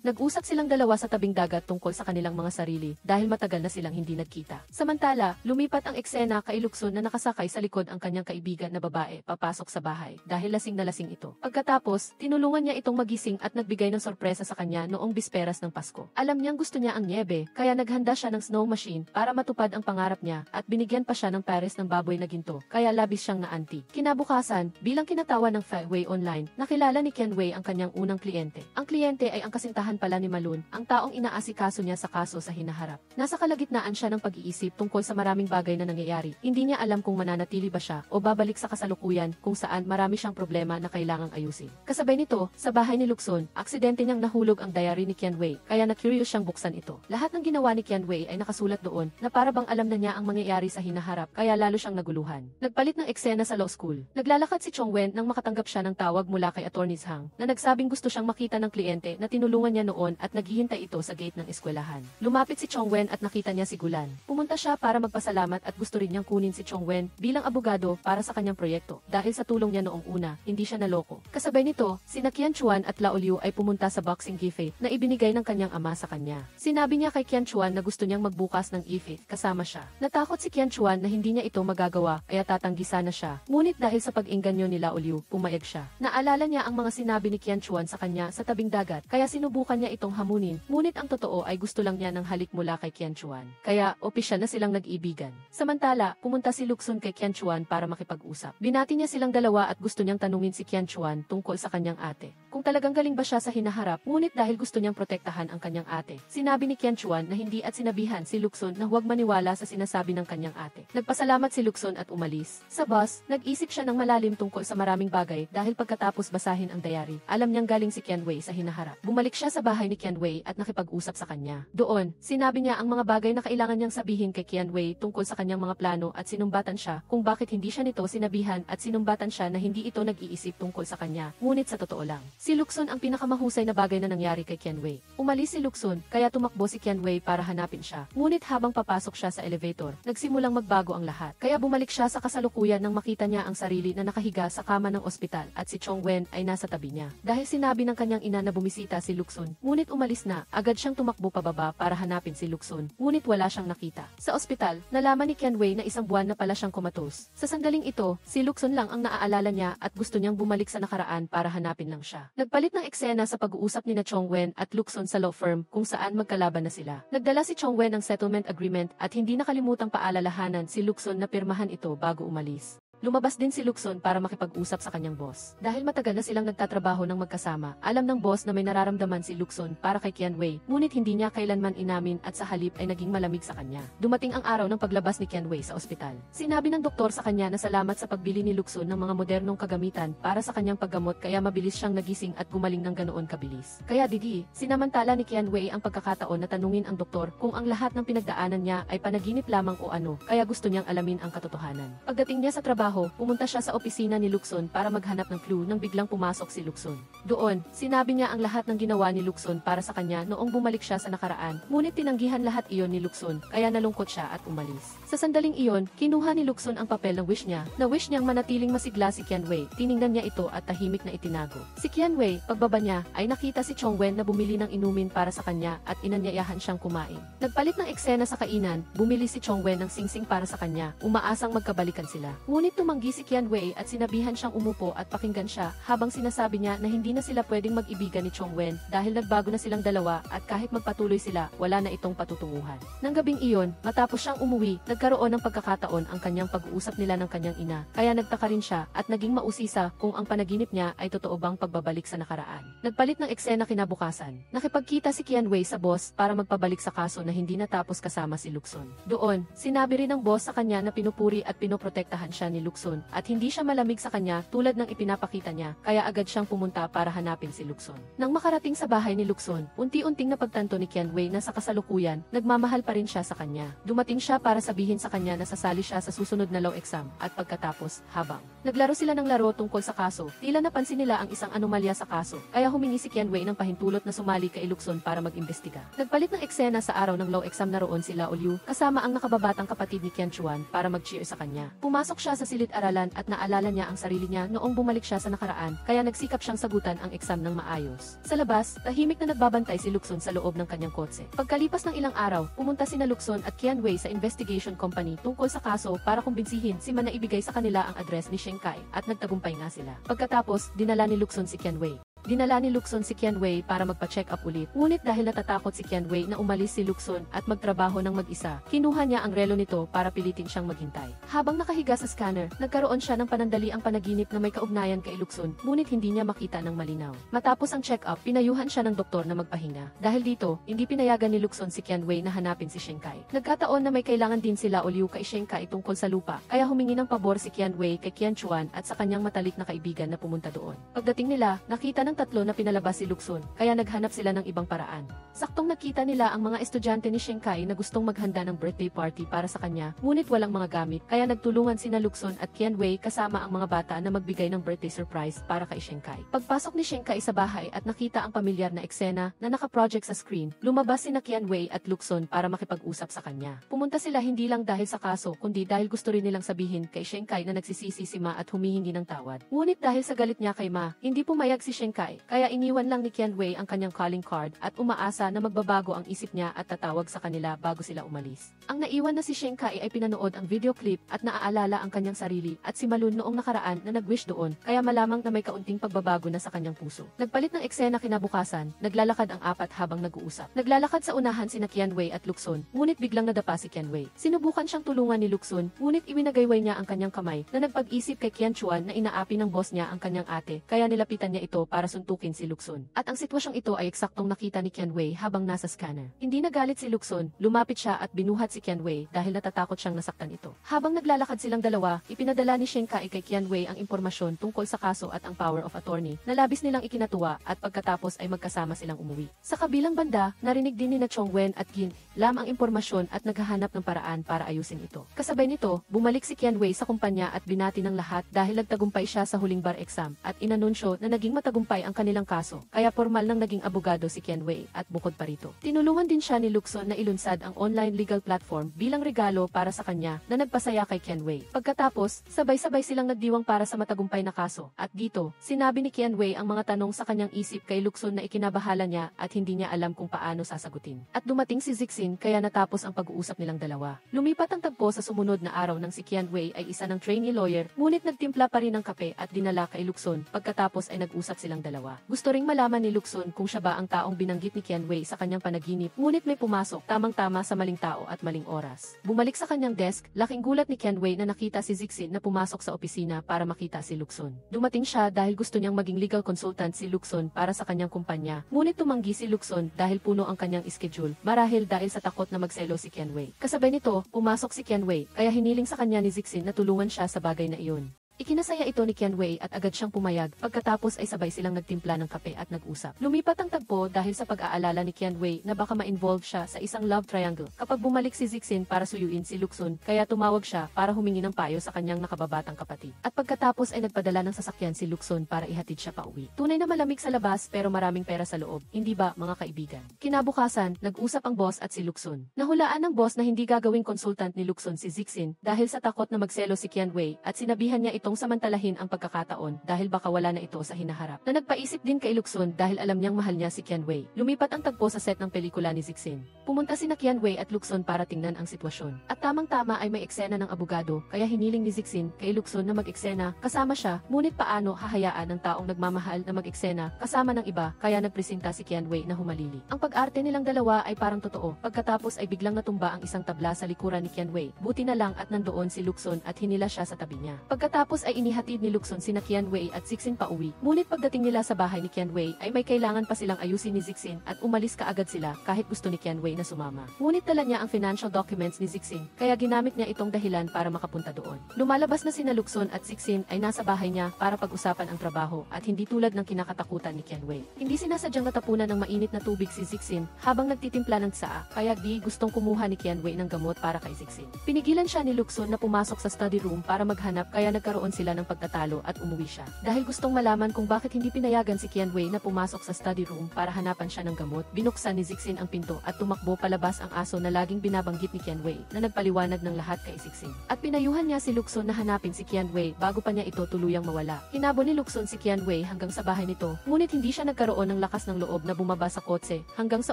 Nag-usap silang dalawa sa tabing dagat tungkol sa kanilang mga sarili dahil matagal na silang hindi nagkita. Samantala, lumipat ang eksena kay Lukson na nakasakay sa likod ang kanyang kaibigan na babae papasok sa bahay dahil lasing na lasing ito. Pagkatapos, tinulungan niya itong magising at nagbigay ng sorpresa sa kanya noong bisperas ng Pasko. Alam niyang gusto niya ang niebe, kaya naghanda siya ng snow machine para matupad ang pangarap niya at binigyan pa siya ng pares ng baboy na ginto, kaya labis siyang naanti. Kinabukasan, bilang kinatawan ng Fairway Online, nakilala ni Qianwei ang kanyang unang kliyente. Ang kliyente ay ang kasintahan pala ni Malun, ang taong inaasikaso niya sa kaso sa hinaharap. Nasa kalagitnaan siya ng pag-iisip tungkol sa maraming bagay na nangyayari. Hindi niya alam kung mananatili ba siya o babalik sa kasalukuyan kung saan marami siyang problema na kailangang ayusin. Kasabay nito, sa bahay ni Lukson, aksidente niyang nahulog ang diary ni Qianwei, kaya na-curious siyang buksan ito. Lahat ng ginawa ni Qianwei ay nakasulat doon na para bang alam na niya ang mangyayari sa hinaharap, kaya lalo siyang naguluhan. Nagpalit ng eksena sa law school. Naglalakad si Chongwen nang makatanggap siya ng tawag mula kay Attorneys Hang na nagsabing gusto siyang makita ng kliyente na tinulungan niya noon at naghihintay ito sa gate ng eskwelahan. Lumapit si Chongwen at nakita niya si Gulan. Pumunta siya para magpasalamat at gusto rin niyang kunin si Chongwen bilang abogado para sa kanyang proyekto dahil sa tulong niya noong una, hindi siya naloko. Kasabay nito, sina Qian Chuan at Lao Liu ay pumunta sa boxing cafe na ibinigay ng kanyang ama sa kanya. Sinabi niya kay Qian Chuan na gusto niyang magbukas ng ife kasama siya. Natakot si Qian Chuan na hindi niya ito magagawa kaya tatanggi sana siya. Ngunit dahil sa pag-ingganyo ni Lao Liu, pumayag siya. Naalala niya ang mga sinabi ni Qian Chuan sa kanya sa tabing dagat kaya sinubukan niya itong hamunin. Ngunit ang totoo ay gusto lang niya ng halik mula kay Qian Chuan. Kaya opisyal na silang nag-ibigan. Samantala, pumunta si Lukson kay Qian Chuan para makipag-usap. Binati niya silang dalawa at gusto niyang tanungin si Qian Chuan tungkol sa kanyang ate. Kung talagang galing ba siya sa hinaharap, ngunit dahil gusto niyang protektahan ang kanyang ate. Sinabi ni Qian Chuan na hindi at sinabihan si Lukson na huwag maniwala sa sinasabi ng kanyang ate. Nagpasalamat si Lukson at umalis. Sa bus, nag-isip siya ng malalim tungkol sa maraming bagay dahil pagkatapos basahin ang diary, alam niyang galing si Qianwei sa hinaharap. Bumalik siya sa bahay ni Qianwei at nakipag-usap sa kanya. Doon, sinabi niya ang mga bagay na kailangan niyang sabihin kay Qianwei tungkol sa kanyang mga plano at sinumbatan siya kung bakit hindi siya nito sinabihan at sinumbatan siya na hindi ito nag-iisip tungkol sa kanya. Ngunit sa totoo lang, si Si Lukson ang pinakamahusay na bagay na nangyari kay Qianwei. Umalis si Lukson, kaya tumakbo si Qianwei para hanapin siya. Ngunit habang papasok siya sa elevator, nagsimulang magbago ang lahat. Kaya bumalik siya sa kasalukuyan nang makita niya ang sarili na nakahiga sa kama ng ospital at si Chongwen ay nasa tabi niya. Dahil sinabi ng kanyang ina na bumisita si Lukson, ngunit umalis na, agad siyang tumakbo pababa para hanapin si Lukson. Ngunit wala siyang nakita. Sa ospital, nalaman ni Qianwei na isang buwan na pala siyang comatose. Sa sandaling ito, si Lukson lang ang naaalala niya at gusto niyang bumalik sa nakaraan para hanapin lang siya. Nagpalit ng eksena sa pag-uusap ni na Chongwen at Lukson sa law firm kung saan magkalaban na sila. Nagdala si Chongwen ng settlement agreement at hindi nakalimutang paalalahanan si Lukson na pirmahan ito bago umalis. Lumabas din si Lukson para makipag-usap sa kanyang boss. Dahil matagal na silang nagtatrabaho ng magkasama, alam ng boss na may nararamdaman si Lukson para kay Qianwei, ngunit hindi niya kailanman inamin at sa halip ay naging malamig sa kanya. Dumating ang araw ng paglabas ni Qianwei sa ospital. Sinabi ng doktor sa kanya na salamat sa pagbili ni Lukson ng mga modernong kagamitan para sa kanyang paggamot kaya mabilis siyang nagising at gumaling ng ganoon kabilis. Kaya sinamantala ni Qianwei ang pagkakataon na tanungin ang doktor kung ang lahat ng pinagdaanan niya ay panaginip lamang o ano, kaya gusto niyang alamin ang katotohanan. Pagdating niya sa trabaho, pumunta siya sa opisina ni Lukson para maghanap ng clue nang biglang pumasok si Lukson. Doon, sinabi niya ang lahat ng ginawa ni Lukson para sa kanya noong bumalik siya sa nakaraan, ngunit tinanggihan lahat iyon ni Lukson, kaya nalungkot siya at umalis. Sa sandaling iyon, kinuha ni Lukson ang papel ng wish niya, na wish niyang manatiling masigla si Qianwei. Tiningnan niya ito at tahimik na itinago. Si Qianwei, pagbaba niya, ay nakita si Chongwen na bumili ng inumin para sa kanya at inanyayahan siyang kumain. Nagpalit ng eksena sa kainan, bumili si Chongwen ng singsing para sa kanya, umaasang magkabalikan sila. Ngunit tumanggi si Qianwei at sinabihan siyang umupo at pakinggan siya habang sinasabi niya na hindi na sila pwedeng mag-ibigan ni Chongwen dahil nagbago na silang dalawa at kahit magpatuloy sila, wala na itong patutunguhan. Nang gabing iyon, matapos siyang umuwi, nagkaroon ng pagkakataon ang kanyang pag-uusap nila ng kanyang ina, kaya nagtaka rin siya at naging mausisa kung ang panaginip niya ay totoo bang pagbabalik sa nakaraan. Nagpalit ng eksena kinabukasan. Nakipagkita si Qianwei sa boss para magpabalik sa kaso na hindi natapos kasama si Lukson. Doon, sinabi rin ng boss sa kanya na pinupuri at pinoprotektahan siya ni Lukson at hindi siya malamig sa kanya tulad ng ipinapakita niya, kaya agad siyang pumunta para hanapin si Lukson. Nang makarating sa bahay ni Lukson, unti-unting napagtanto ni Qianwei na sa kasalukuyan, nagmamahal pa rin siya sa kanya. Dumating siya para sabihin sa kanya na sasali siya sa susunod na law exam at pagkatapos, habang naglaro sila ng laro tungkol sa kaso, tila napansin nila ang isang anomalya sa kaso, kaya humingi si Qianwei ng pahintulot na sumali kay Lukson para mag-imbestiga. Nagpalit ng eksena sa araw ng law exam na roon sila Liu, kasama ang nakababatang kapatid ni Qianchuan para mag-cheer sa kanya. Pumasok siya sa silid-aralan at naalala niya ang sarili niya noong bumalik siya sa nakaraan, kaya nagsikap siyang sagutan ang exam ng maayos. Sa labas, tahimik na nagbabantay si Lukson sa loob ng kanyang kotse. Pagkalipas ng ilang araw, pumunta sina Lukson at Qianwei sa investigation company tungkol sa kaso para kumbinsihin si Man na ibigay sa kanila ang address ni Shen Kai, at nagtagumpay nga sila. Pagkatapos, dinala ni Lukson si Qianwei. Dinala ni Lukson si Qianwei para magpa-check up ulit. Ngunit dahil natatakot si Qianwei na umalis si Lukson at magtrabaho ng mag-isa, kinuha niya ang relo nito para pilitin siyang maghintay. Habang nakahiga sa scanner, nagkaroon siya ng panandaliang panaginip na may kaugnayan kay Lukson, ngunit hindi niya makita ng malinaw. Matapos ang check-up, pinayuhan siya ng doktor na magpahinga. Dahil dito, hindi pinayagan ni Lukson si Qianwei na hanapin si Shen Kai. Nagkataon na may kailangan din sila Liu kay Shen Kai tungkol sa lupa, kaya humingi ng pabor si Qianwei kay Qianchuan at sa kanyang matalik na kaibigan na pumunta doon. Pagdating nila, nakita ng tatlo na pinalabas si Lukson, kaya naghanap sila ng ibang paraan. Saktong nakita nila ang mga estudyante ni Shen Kai na gustong maghanda ng birthday party para sa kanya, ngunit walang mga gamit, kaya nagtulungan sina Lukson at Qianwei kasama ang mga bata na magbigay ng birthday surprise para kay Shen Kai. Pagpasok ni Shen Kai sa bahay at nakita ang pamilyar na eksena na naka-project sa screen, lumabas sina Qianwei at Lukson para makipag-usap sa kanya. Pumunta sila hindi lang dahil sa kaso, kundi dahil gusto rin nilang sabihin kay Shen Kai na nagsisisi si Ma at humihingi ng tawad. Ngunit dahil sa galit niya kay Ma, hindi pumayag si Shen Kai, kaya iniwan lang ni Qianwei ang kanyang calling card at umaasa na magbabago ang isip niya at tatawag sa kanila bago sila umalis. Ang naiwan na si Shen Kai ay pinanood ang video clip at naaalala ang kanyang sarili at si Malun noong nakaraan na nag-wish doon, kaya malamang na may kaunting pagbabago na sa kanyang puso. Nagpalit ng eksena kinabukasan, naglalakad ang apat habang nag-uusap. Naglalakad sa unahan sina Qianwei at Lukson, ngunit biglang nadapa si Qianwei. Sinubukan siyang tulungan ni Lukson, ngunit iwinagayway niya ang kanyang kamay na nagpag-isip kay Qianchuan na inaapi ng boss niya ang kanyang ate, kaya nilapitan niya ito para suntukin si Lukson. At ang sitwasyong ito ay eksaktong nakita ni Qianwei habang nasa scanner. Hindi nagalit si Lukson, lumapit siya at binuhat si Qianwei dahil natatakot siyang nasaktan ito. Habang naglalakad silang dalawa, ipinadala ni Shen Kai kay Qianwei ang impormasyon tungkol sa kaso at ang power of attorney na labis nilang ikinatuwa at pagkatapos ay magkasama silang umuwi. Sa kabilang banda, narinig din ni na Chongwen at Qin Lam ang impormasyon at naghahanap ng paraan para ayusin ito. Kasabay nito, bumalik si Qianwei sa kumpanya at binati ng lahat dahil nagtagumpay siya sa huling bar exam at inanunsyo na naging matagumpay matagumpay ang kanilang kaso, kaya formal nang naging abogado si Qianwei at bukod pa rito, tinulungan din siya ni Lukson na ilunsad ang online legal platform bilang regalo para sa kanya na nagpasaya kay Qianwei. Pagkatapos, sabay-sabay silang nagdiwang para sa matagumpay na kaso, at dito, sinabi ni Qianwei ang mga tanong sa kanyang isip kay Lukson na ikinabahala niya at hindi niya alam kung paano sasagutin. At dumating si Zixin kaya natapos ang pag-uusap nilang dalawa. Lumipat ang tagpo sa sumunod na araw nang si Qianwei ay isa ng trainee lawyer, ngunit nagtimpla pa rin ng kape at dinala kay Lukson. Pagkatapos ay nag-usap silang dalawa. Gusto ring malaman ni Lukson kung siya ba ang taong binanggit ni Qianwei sa kanyang panaginip, ngunit may pumasok tamang-tama sa maling tao at maling oras. Bumalik sa kanyang desk, laking gulat ni Qianwei na nakita si Zixin na pumasok sa opisina para makita si Lukson. Dumating siya dahil gusto niyang maging legal consultant si Lukson para sa kanyang kumpanya, ngunit tumanggi si Lukson dahil puno ang kanyang schedule, marahil dahil sa takot na magselo si Qianwei. Kasabay nito, pumasok si Qianwei, kaya hiniling sa kanya ni Zixin na tulungan siya sa bagay na iyon. Ikinasaya ito ni Qianwei at agad siyang pumayag, pagkatapos ay sabay silang nagtimpla ng kape at nag-usap. Lumipat ang tagpo dahil sa pag-aalala ni Qianwei na baka ma-involve siya sa isang love triangle kapag bumalik si Zixin para suyuin si Lukson, kaya tumawag siya para humingi ng payo sa kanyang nakababatang kapatid. At pagkatapos ay nagpadala ng sasakyan si Lukson para ihatid siya pauwi. Tunay na malamig sa labas pero maraming pera sa loob, hindi ba mga kaibigan? Kinabukasan, nag-usap ang boss at si Lukson. Nahulaan ng boss na hindi gagawing consultant ni Lukson si Zixin dahil sa takot na magselo si Qianwei at sinabihan niya itong samantalahin ang pagkakataon dahil baka wala na ito sa hinaharap. Na nagpaisip din kay Lukson dahil alam niyang mahal niya si Qianwei. Lumipat ang tagpo sa set ng pelikula ni Zixin. Pumunta sina Qianwei at Lukson para tingnan ang sitwasyon. At tamang-tama ay may eksena ng abogado, kaya hiniling ni Zixin kay Lukson na mag-eksena kasama siya, ngunit paano hahayaan ng taong nagmamahal na mag-eksena kasama ng iba, kaya nagpresenta si Qianwei na humalili. Ang pag-arte nilang dalawa ay parang totoo. Pagkatapos ay biglang natumba ang isang tabla sa likuran ni Qianwei. Buti na lang at nandoon si Lukson at hinila siya sa tabi niya. Pagkatapos ay inihatid ni Lukson sina Qianwei at Zixin pauwi. Ngunit pagdating nila sa bahay ni Qianwei ay may kailangan pa silang ayusin ni Zixin at umalis kaagad sila kahit gusto ni Qianwei na sumama. Ngunit dala niya ang financial documents ni Zixin, kaya ginamit niya itong dahilan para makapunta doon. Lumalabas na sina Lukson at Zixin ay nasa bahay niya para pag-usapan ang trabaho at hindi tulad ng kinakatakutan ni Qianwei. Hindi sinasadyang natapunan ng mainit na tubig si Zixin habang nagtitimpla ng tsaa, kaya di gustong kumuha ni Qianwei ng gamot para kay Zixin. Pinigilan siya ni Lukson na pumasok sa study room para maghanap, kaya nagkaroon sila ng pagtatalo at umuwi siya. Dahil gustong malaman kung bakit hindi pinayagan si Qianwei na pumasok sa study room para hanapan siya ng gamot, binuksan ni Zixin ang pinto at tumakbo palabas ang aso na laging binabanggit ni Qianwei na nagpaliwanag ng lahat kay Zixin. At pinayuhan niya si Lukson na hanapin si Qianwei bago pa niya ito tuluyang mawala. Hinabol ni Lukson si Qianwei hanggang sa bahay nito, ngunit hindi siya nagkaroon ng lakas ng loob na bumaba sa kotse hanggang sa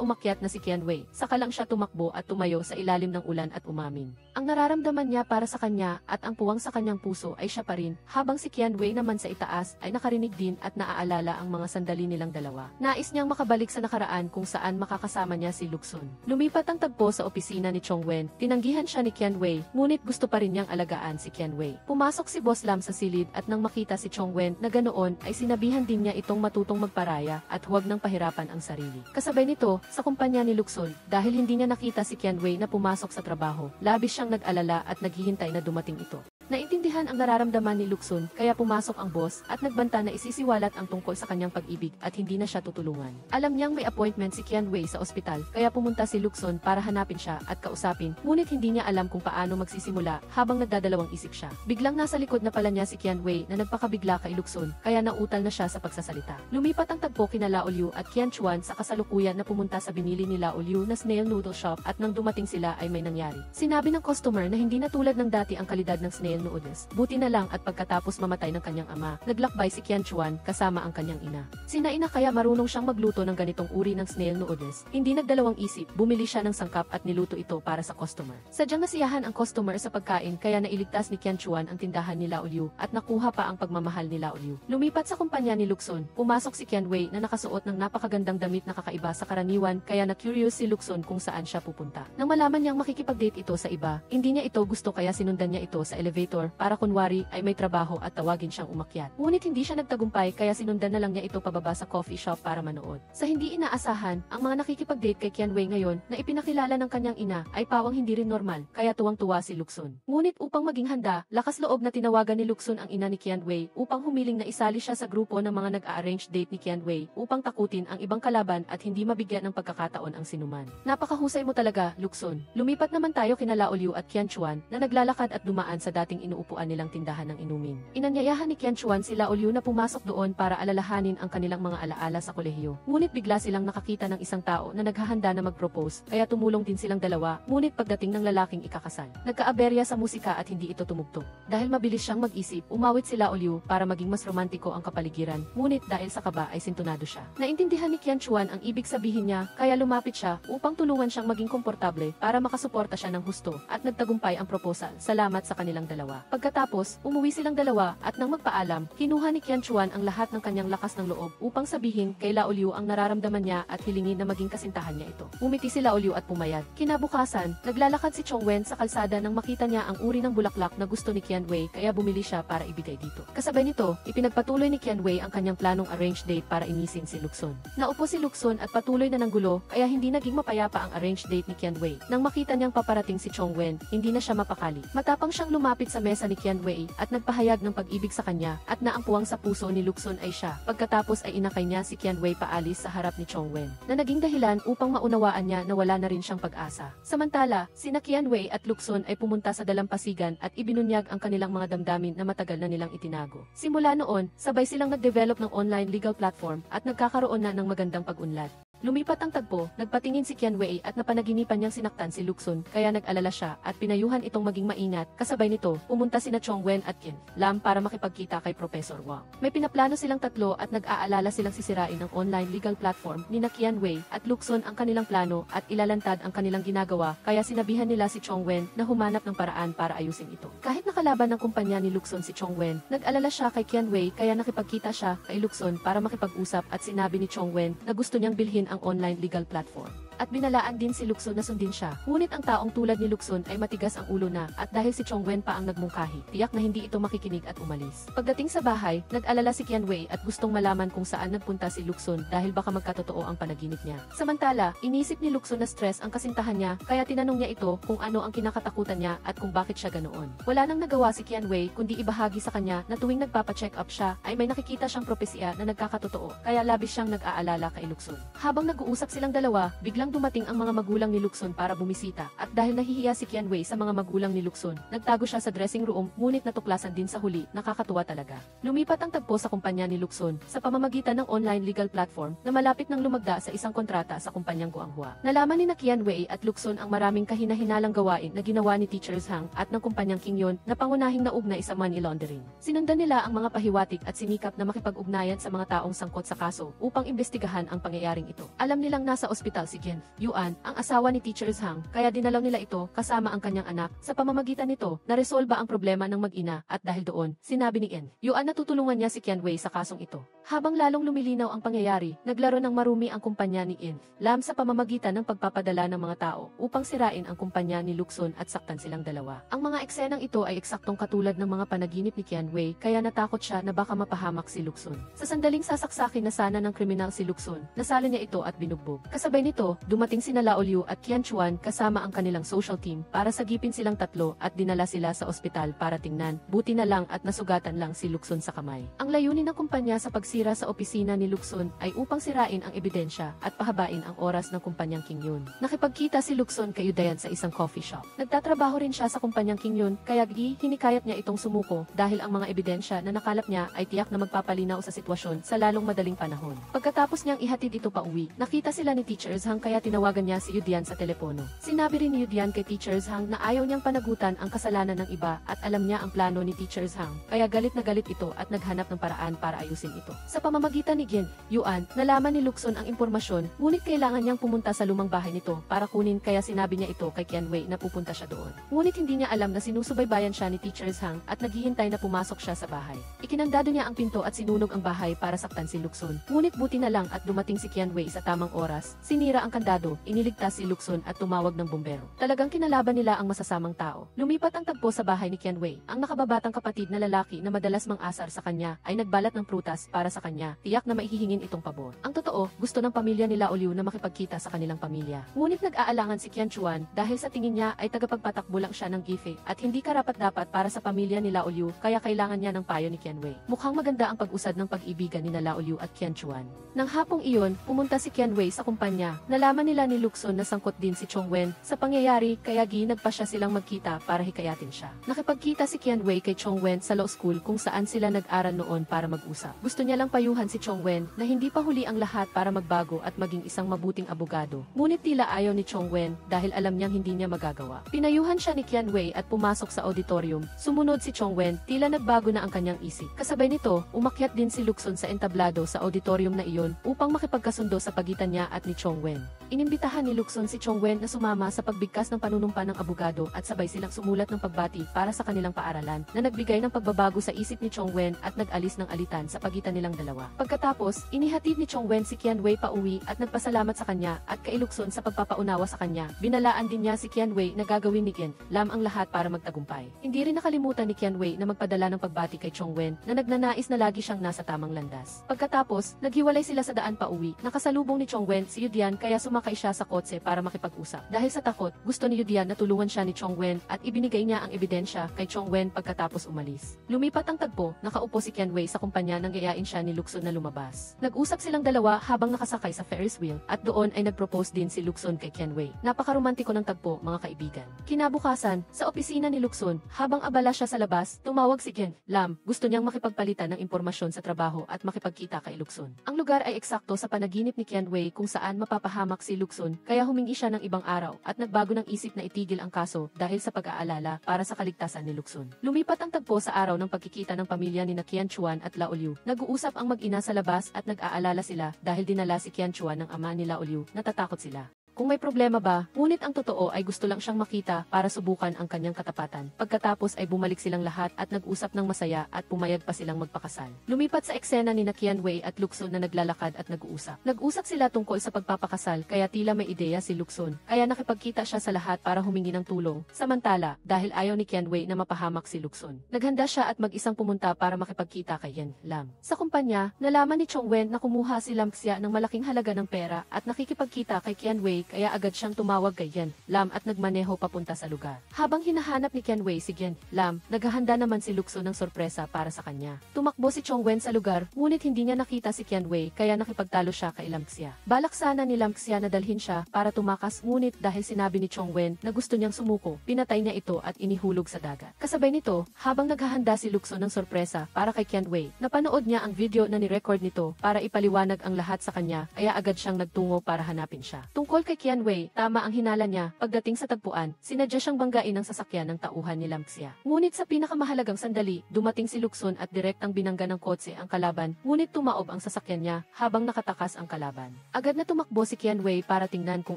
umakyat na si Qianwei. Saka lang siya tumakbo at tumayo sa ilalim ng ulan at umamin. Ang nararamdaman niya para sa kanya at ang puwang sa kanyang puso ay siya pa rin, habang si Qianwei naman sa itaas ay nakarinig din at naaalala ang mga sandali nilang dalawa. Nais niyang makabalik sa nakaraan kung saan makakasama niya si Lukson. Lumipat ang tagpo sa opisina ni Chongwen, tinanggihan siya ni Qianwei, ngunit gusto pa rin niyang alagaan si Qianwei. Pumasok si Boss Lam sa silid at nang makita si Chongwen na ganoon ay sinabihan din niya itong matutong magparaya at huwag nang pahirapan ang sarili. Kasabay nito, sa kumpanya ni Lukson, dahil hindi niya nakita si Qianwei na pumasok sa trabaho, labis siyang nag-alala at naghihintay na dumating ito. Naintindihan ang nararamdaman ni Lukson, kaya pumasok ang boss at nagbanta na isisiwalat ang tungkol sa kanyang pag-ibig at hindi na siya tutulungan. Alam niyang may appointment si Qianwei sa ospital, kaya pumunta si Lukson para hanapin siya at kausapin, ngunit hindi niya alam kung paano magsisimula habang nagdadalawang isip siya. Biglang nasa likod na pala niya si Qianwei na nagpakabigla kay Lukson, kaya nautal na siya sa pagsasalita. Lumipat ang tagpo kina Lao Liu at Qian Chuan sa kasalukuyan na pumunta sa binili ni Lao Liu na snail noodle shop, at nang dumating sila ay may nangyari. Sinabi ng customer na hindi na tulad ng dati ang kalidad ng snail noodles. Buti na lang at pagkatapos mamatay ng kanyang ama, naglakbay si Qian Chuan kasama ang kanyang ina. Sina ina kaya marunong siyang magluto ng ganitong uri ng snail noodles. Hindi nagdalawang isip, bumili siya ng sangkap at niluto ito para sa customer. Sadyang nasiyahan ang customer sa pagkain, kaya nailigtas ni Qian Chuan ang tindahan ni Lao Liu at nakuha pa ang pagmamahal ni Lao Liu. Lumipat sa kumpanya ni Lukson, pumasok si Qianwei na nakasuot ng napakagandang damit na kakaiba sa karaniwan, kaya na-curious si Lukson kung saan siya pupunta. Nang malaman niyang makikipag-date ito sa iba, hindi niya ito gusto, kaya sinundan niya ito sa elevator para kunwari ay may trabaho at tawagin siyang umakyat. Ngunit hindi siya nagtagumpay, kaya sinundan na lang niya ito pababa sa coffee shop para manood. Sa hindi inaasahan, ang mga nakikipag-date kay Qianwei ngayon na ipinakilala ng kanyang ina ay pawang hindi rin normal, kaya tuwang-tuwa si Lukson. Ngunit upang maging handa, lakas loob na tinawagan ni Lukson ang ina ni Qianwei upang humiling na isali siya sa grupo ng mga nag-a-arrange date ni Qianwei upang takutin ang ibang kalaban at hindi mabigyan ng pagkakataon ang sinuman. Napakahusay mo talaga, Lukson. Lumipat naman tayo kina Lao Liu at Qian Chuan na naglalakad at dumaan sa dating dating inuupuan nilang tindahan ng inumin. Inanyayahan ni Qian Chuan si Lao Liu na pumasok doon para alalahanin ang kanilang mga alaala sa kolehiyo. Ngunit bigla silang nakakita ng isang tao na naghahanda na mag-propose, kaya tumulong din silang dalawa, ngunit pagdating ng lalaking ikakasal, nagkaaberya sa musika at hindi ito tumugtog. Dahil mabilis siyang mag-isip, umawit si Lao Liu para maging mas romantiko ang kapaligiran, ngunit dahil sa kaba ay sintonado siya. Naintindihan ni Qian Chuan ang ibig sabihin niya, kaya lumapit siya upang tulungan siyang maging komportable para makasuporta siya ng husto at nagtagumpay ang proposal. Salamat sa kanilang dalawa. Pagkatapos, umuwi silang dalawa at nang magpaalam, kinuha ni Qian Chuan ang lahat ng kanyang lakas ng loob upang sabihin kay Lao Liu ang nararamdaman niya at hilingin na maging kasintahan niya ito. Umiti si Lao Liu at pumayag. Kinabukasan, naglalakad si Chong Wen sa kalsada nang makita niya ang uri ng bulaklak na gusto ni Qian Wei kaya bumili siya para ibigay dito. Kasabay nito, ipinagpatuloy ni Qian Wei ang kanyang planong arranged date para inisin si Luxun. Naupo si Luxun at patuloy na ng gulo kaya hindi naging mapayapa ang arranged date ni Qian Wei. Nang makita niyang paparating si Chong Wen, hindi na siya mapakali. Matapang siyang lumapit sa mesa ni Qian Wei at nagpahayag ng pag-ibig sa kanya at na ang puwang sa puso ni Luxun ay siya. Pagkatapos ay inakay niya si Qian Wei paalis sa harap ni Chong Wen, na naging dahilan upang maunawaan niya na wala na rin siyang pag-asa. Samantala, sina Qian Wei at Luxun ay pumunta sa dalampasigan at ibinunyag ang kanilang mga damdamin na matagal na nilang itinago. Simula noon, sabay silang nag-develop ng online legal platform at nagkakaroon na ng magandang pag-unlad. Lumipat ang tagpo, nagpatingin si Qian Wei at napanaginipan niyang sinaktan si Luxun, kaya nag-alala siya at pinayuhan itong maging maingat. Kasabay nito, pumunta sina Chong Wen at Qin Lam para makipagkita kay Professor Wang. May pinaplano silang tatlo at nag-aalala silang sisirain ang online legal platform ni Qian Wei at Luxun ang kanilang plano at ilalantad ang kanilang ginagawa, kaya sinabihan nila si Chong Wen na humanap ng paraan para ayusin ito. Kahit nakalaban ng kumpanya ni Luxun si Chong Wen, nag-alala siya kay Qian Wei kaya nakipagkita siya kay Luxun para makipag-usap at sinabi ni Chong Wen na gusto niyang bilhin ang online legal platform. At binalaan din si Luxun na sundin siya. Ngunit ang taong tulad ni Luxun ay matigas ang ulo na at dahil si Chong Wen pa ang nagmungkahi, tiyak na hindi ito makikinig at umalis. Pagdating sa bahay, nag-alala si Qian Wei at gustong malaman kung saan nagpunta si Luxun dahil baka magkatotoo ang panaginip niya. Samantala, inisip ni Luxun na stress ang kasintahan niya kaya tinanong niya ito kung ano ang kinakatakutan niya at kung bakit siya ganoon. Wala nang nagawa si Qian Wei kundi ibahagi sa kanya na tuwing nagpapa-check up siya ay may nakikita siyang propesya na nagkakatotoo kaya labis siyang nag-aalala kay Luxun. Habang nag-uusap silang dalawa, biglang dumating ang mga magulang ni Luxun para bumisita at dahil nahihiya si Qian Wei sa mga magulang ni Luxun, nagtago siya sa dressing room ngunit natuklasan din sa huli, nakakatuwa talaga. Lumipat ang tagpo sa kumpanya ni Luxun sa pamamagitan ng online legal platform na malapit nang lumagda sa isang kontrata sa kumpanyang Guanghua. Nalaman ni Qian Wei at Luxun ang maraming kahina-hinalang gawain na ginawa ni Teachers Hang at ng kumpanyang Qingyon na pangunahing naugnay sa money laundering. Sinundan nila ang mga pahiwatig at sinikap na makipag-ugnayan sa mga taong sangkot sa kaso upang imbestigahan ang pangyayaring ito. Alam nilang nasa ospital si Gen Yuan, ang asawa ni Teachers Hang, kaya dinalaw nila ito kasama ang kanyang anak. Sa pamamagitan nito, naresolba ang problema ng mag-ina at dahil doon, sinabi ni Yuan na tutulungan niya si Qian Wei sa kasong ito. Habang lalong lumilinaw ang pangyayari, naglaro ng marumi ang kumpanya ni Lam sa pamamagitan ng pagpapadala ng mga tao upang sirain ang kumpanya ni Luxun at saktan silang dalawa. Ang mga eksenang ito ay eksaktong katulad ng mga panaginip ni Qian Wei kaya natakot siya na baka mapahamak si Luxun. Sa sandaling sasaksakin na sana ng kriminal si Luxun, nasalo niya ito at binugbog. Kasabay nito, dumating sina Lao Liu at Qian Chuan kasama ang kanilang social team para sagipin silang tatlo at dinala sila sa ospital para tingnan. Buti na lang at nasugatan lang si Luxun sa kamay. Ang layunin ng kumpanya sa pagsira sa opisina ni Luxun ay upang sirain ang ebidensya at pahabain ang oras ng kumpanyang Qingyon. Nakipagkita si Luxun kay Udayan sa isang coffee shop. Nagtatrabaho rin siya sa kumpanyang Qingyon kaya hinikayat niya itong sumuko dahil ang mga ebidensya na nakalap niya ay tiyak na magpapalinaw sa sitwasyon sa lalong madaling panahon. Pagkatapos niyang ihatid ito pa uwi, nakita sila ni Teachers Hang kaya tinawagan niya si Yudian sa telepono. Sinabi rin ni Yudian kay Teachers Hang na ayaw niyang panagutan ang kasalanan ng iba at alam niya ang plano ni Teachers Hang, kaya galit na galit ito at naghanap ng paraan para ayusin ito. Sa pamamagitan ni Yuan, nalaman ni Luxun ang impormasyon, ngunit kailangan niyang pumunta sa lumang bahay nito para kunin kaya sinabi niya ito kay Qian Wei na pupunta siya doon. Ngunit hindi niya alam na sinusubaybayan siya ni Teachers Hang at naghihintay na pumasok siya sa bahay. Ikinandado niya ang pinto at sinunog ang bahay para saktan si Luxun. Ngunit buti na lang at dumating si Qian Wei sa tamang oras, sinira ang kandado, iniligtas si Luxun at tumawag ng bumbero. Talagang kinalaban nila ang masasamang tao. Lumipat ang tagpo sa bahay ni Qian Wei. Ang nakababatang kapatid na lalaki na madalas mang-asar sa kanya ay nagbalat ng prutas para sa kanya. Tiyak na maihihingin itong pabor. Ang totoo, gusto ng pamilya ni Lao Liu na makipagkita sa kanilang pamilya. Ngunit nag-aalangan si Qian Chuan dahil sa tingin niya ay tagapagpatakbo lang siya ng gife at hindi karapat-dapat para sa pamilya ni Lao Liu kaya kailangan niya ng payo ni Qian Wei. Mukhang maganda ang pag-usad ng pag-ibigan ni Lao Liu at Qian Chuan. Nang hapong iyon, pumunta si Qian Wei sa kumpanya. Nalaman Nalaman nila ni Lukson na sangkot din si Chongwen sa pangyayari kaya ginagpa siya silang magkita para hikayatin siya. Nakipagkita si Qianwei kay Chongwen sa law school kung saan sila nag-aral noon para mag-usap. Gusto niya lang payuhan si Chongwen na hindi pa huli ang lahat para magbago at maging isang mabuting abogado. Ngunit tila ayaw ni Chongwen dahil alam niyang hindi niya magagawa. Pinayuhan siya ni Qianwei at pumasok sa auditorium. Sumunod si Chongwen, tila nagbago na ang kanyang isip. Kasabay nito, umakyat din si Lukson sa entablado sa auditorium na iyon upang makipagkasundo sa pagitan niya at ni Chongwen. Inimbitahan ni Lukson si Chongwen na sumama sa pagbigkas ng panunumpa ng abogado at sabay silang sumulat ng pagbati para sa kanilang paaralan na nagbigay ng pagbabago sa isip ni Chongwen at nag-alis ng alitan sa pagitan nilang dalawa. Pagkatapos, inihatid ni Chongwen si Qianwei pauwi at nagpasalamat sa kanya at kay Lukson sa pagpapaunawa sa kanya. Binalaan din niya si Qianwei na gagawin ni Lam ang lahat para magtagumpay. Hindi rin nakalimutan ni Qianwei na magpadala ng pagbati kay Chongwen na nagnanais na lagi siyang nasa tamang landas. Pagkatapos, naghiwalay sila sa daan pauwi. Nakasalubong ni Chongwen si Yudian kaya sumakay siya sa kotse para makipag-usap. Dahil sa takot, gusto ni Yudian na tulungan siya ni Chongwen at ibinigay niya ang ebidensya kay Chongwen pagkatapos umalis. Lumipat ang tagpo, nakaupo si Qianwei sa kumpanya nang gayain siya ni Lukson na lumabas. Nag-usap silang dalawa habang nakasakay sa Ferris wheel at doon ay nag-propose din si Lukson kay Qianwei. Napakaromantiko ng tagpo, mga kaibigan. Kinabukasan, sa opisina ni Lukson, habang abala siya sa labas, tumawag si Lam. Gusto niyang makipagpalitan ng impormasyon sa trabaho at makipagkita kay Lukson. Ang lugar ay eksakto sa panaginip ni Qianwei kung saan mapapahamak si Lukson, kaya humingi siya ng ibang araw at nagbago ng isip na itigil ang kaso dahil sa pag-aalala para sa kaligtasan ni Lukson. Lumipat ang tagpo sa araw ng pagkikita ng pamilya ni Qianchuan at Laolyu. Nag-uusap ang mag-ina sa labas at nag-aalala sila dahil dinala si Qianchuan ng ama ni Laolyu. Natatakot sila kung may problema ba, ngunit ang totoo ay gusto lang siyang makita para subukan ang kanyang katapatan. Pagkatapos ay bumalik silang lahat at nag-usap ng masaya at pumayag pa silang magpakasal. Lumipat sa eksena ni Qianwei at Lukson na naglalakad at nag-uusap. Nag-usap sila tungkol sa pagpapakasal kaya tila may ideya si Lukson, kaya nakipagkita siya sa lahat para humingi ng tulong. Samantala, dahil ayaw ni Qianwei na mapahamak si Lukson, naghanda siya at mag-isang pumunta para makipagkita kay Lam. Sa kumpanya, nalaman ni Chongwen na kumuha si Lamxia ng malaking halaga ng pera at nakikipagkita kay Qianwei kaya agad siyang tumawag kay Lam at nagmaneho papunta sa lugar. Habang hinahanap ni Qianwei si Lam, naghahanda naman si Lukson ng sorpresa para sa kanya. Tumakbo si Chongwen sa lugar, ngunit hindi niya nakita si Qianwei kaya nakipagtalo siya kay Lamxia. Balak sana ni Lamxia na dalhin siya para tumakas ngunit dahil sinabi ni Chongwen na gusto niyang sumuko, pinatay niya ito at inihulog sa dagat. Kasabay nito, habang naghahanda si Lukson ng sorpresa para kay Qianwei, napanood niya ang video na ni-record nito para ipaliwanag ang lahat sa kanya kaya agad siyang nagtungo para hanapin siya. Tungkol kay Qianwei, tama ang hinala niya. Pagdating sa tagpuan, sinadya siyang banggain ang sasakyan ng tauhan ni Lamxia. Ngunit sa pinakamahalagang sandali, dumating si Lukson at direktang binangga ng kotse ang kalaban, ngunit tumaob ang sasakyan niya habang nakatakas ang kalaban. Agad na tumakbo si Qianwei para tingnan kung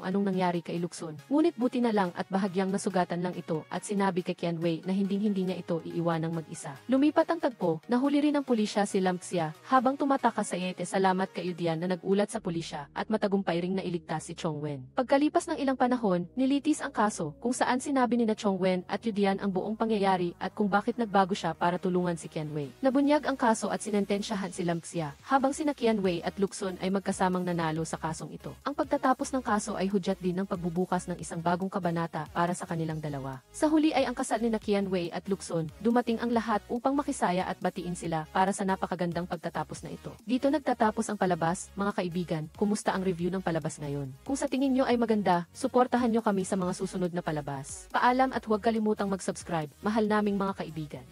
anong nangyari kay Lukson, ngunit buti na lang at bahagyang nasugatan lang ito at sinabi kay Qianwei na hindi niya ito iiwanang mag-isa. Lumipat ang tagpo, nahuli rin ng pulisya si Lamxia habang tumatakas sa yete. Salamat kay Yudian na nagulat sa pulisya at matagumpay ring nailigtas si Chongwen. Pagkalipas ng ilang panahon, nilitis ang kaso kung saan sinabi ni Chongwen at Yudian ang buong pangyayari at kung bakit nagbago siya para tulungan si Qianwei. Nabunyag ang kaso at sinentensyahan si Lamxia, habang sina Qianwei at Lukson ay magkasamang nanalo sa kasong ito. Ang pagtatapos ng kaso ay hudyat din ng pagbubukas ng isang bagong kabanata para sa kanilang dalawa. Sa huli ay ang kasal ni Qianwei at Lukson, dumating ang lahat upang makisaya at batiin sila para sa napakagandang pagtatapos na ito. Dito nagtatapos ang palabas, mga kaibigan. Kumusta ang review ng palabas ngayon? Kung sa tingin nyo ay maganda, suportahan nyo kami sa mga susunod na palabas. Paalam at huwag kalimutang mag-subscribe. Mahal naming mga kaibigan.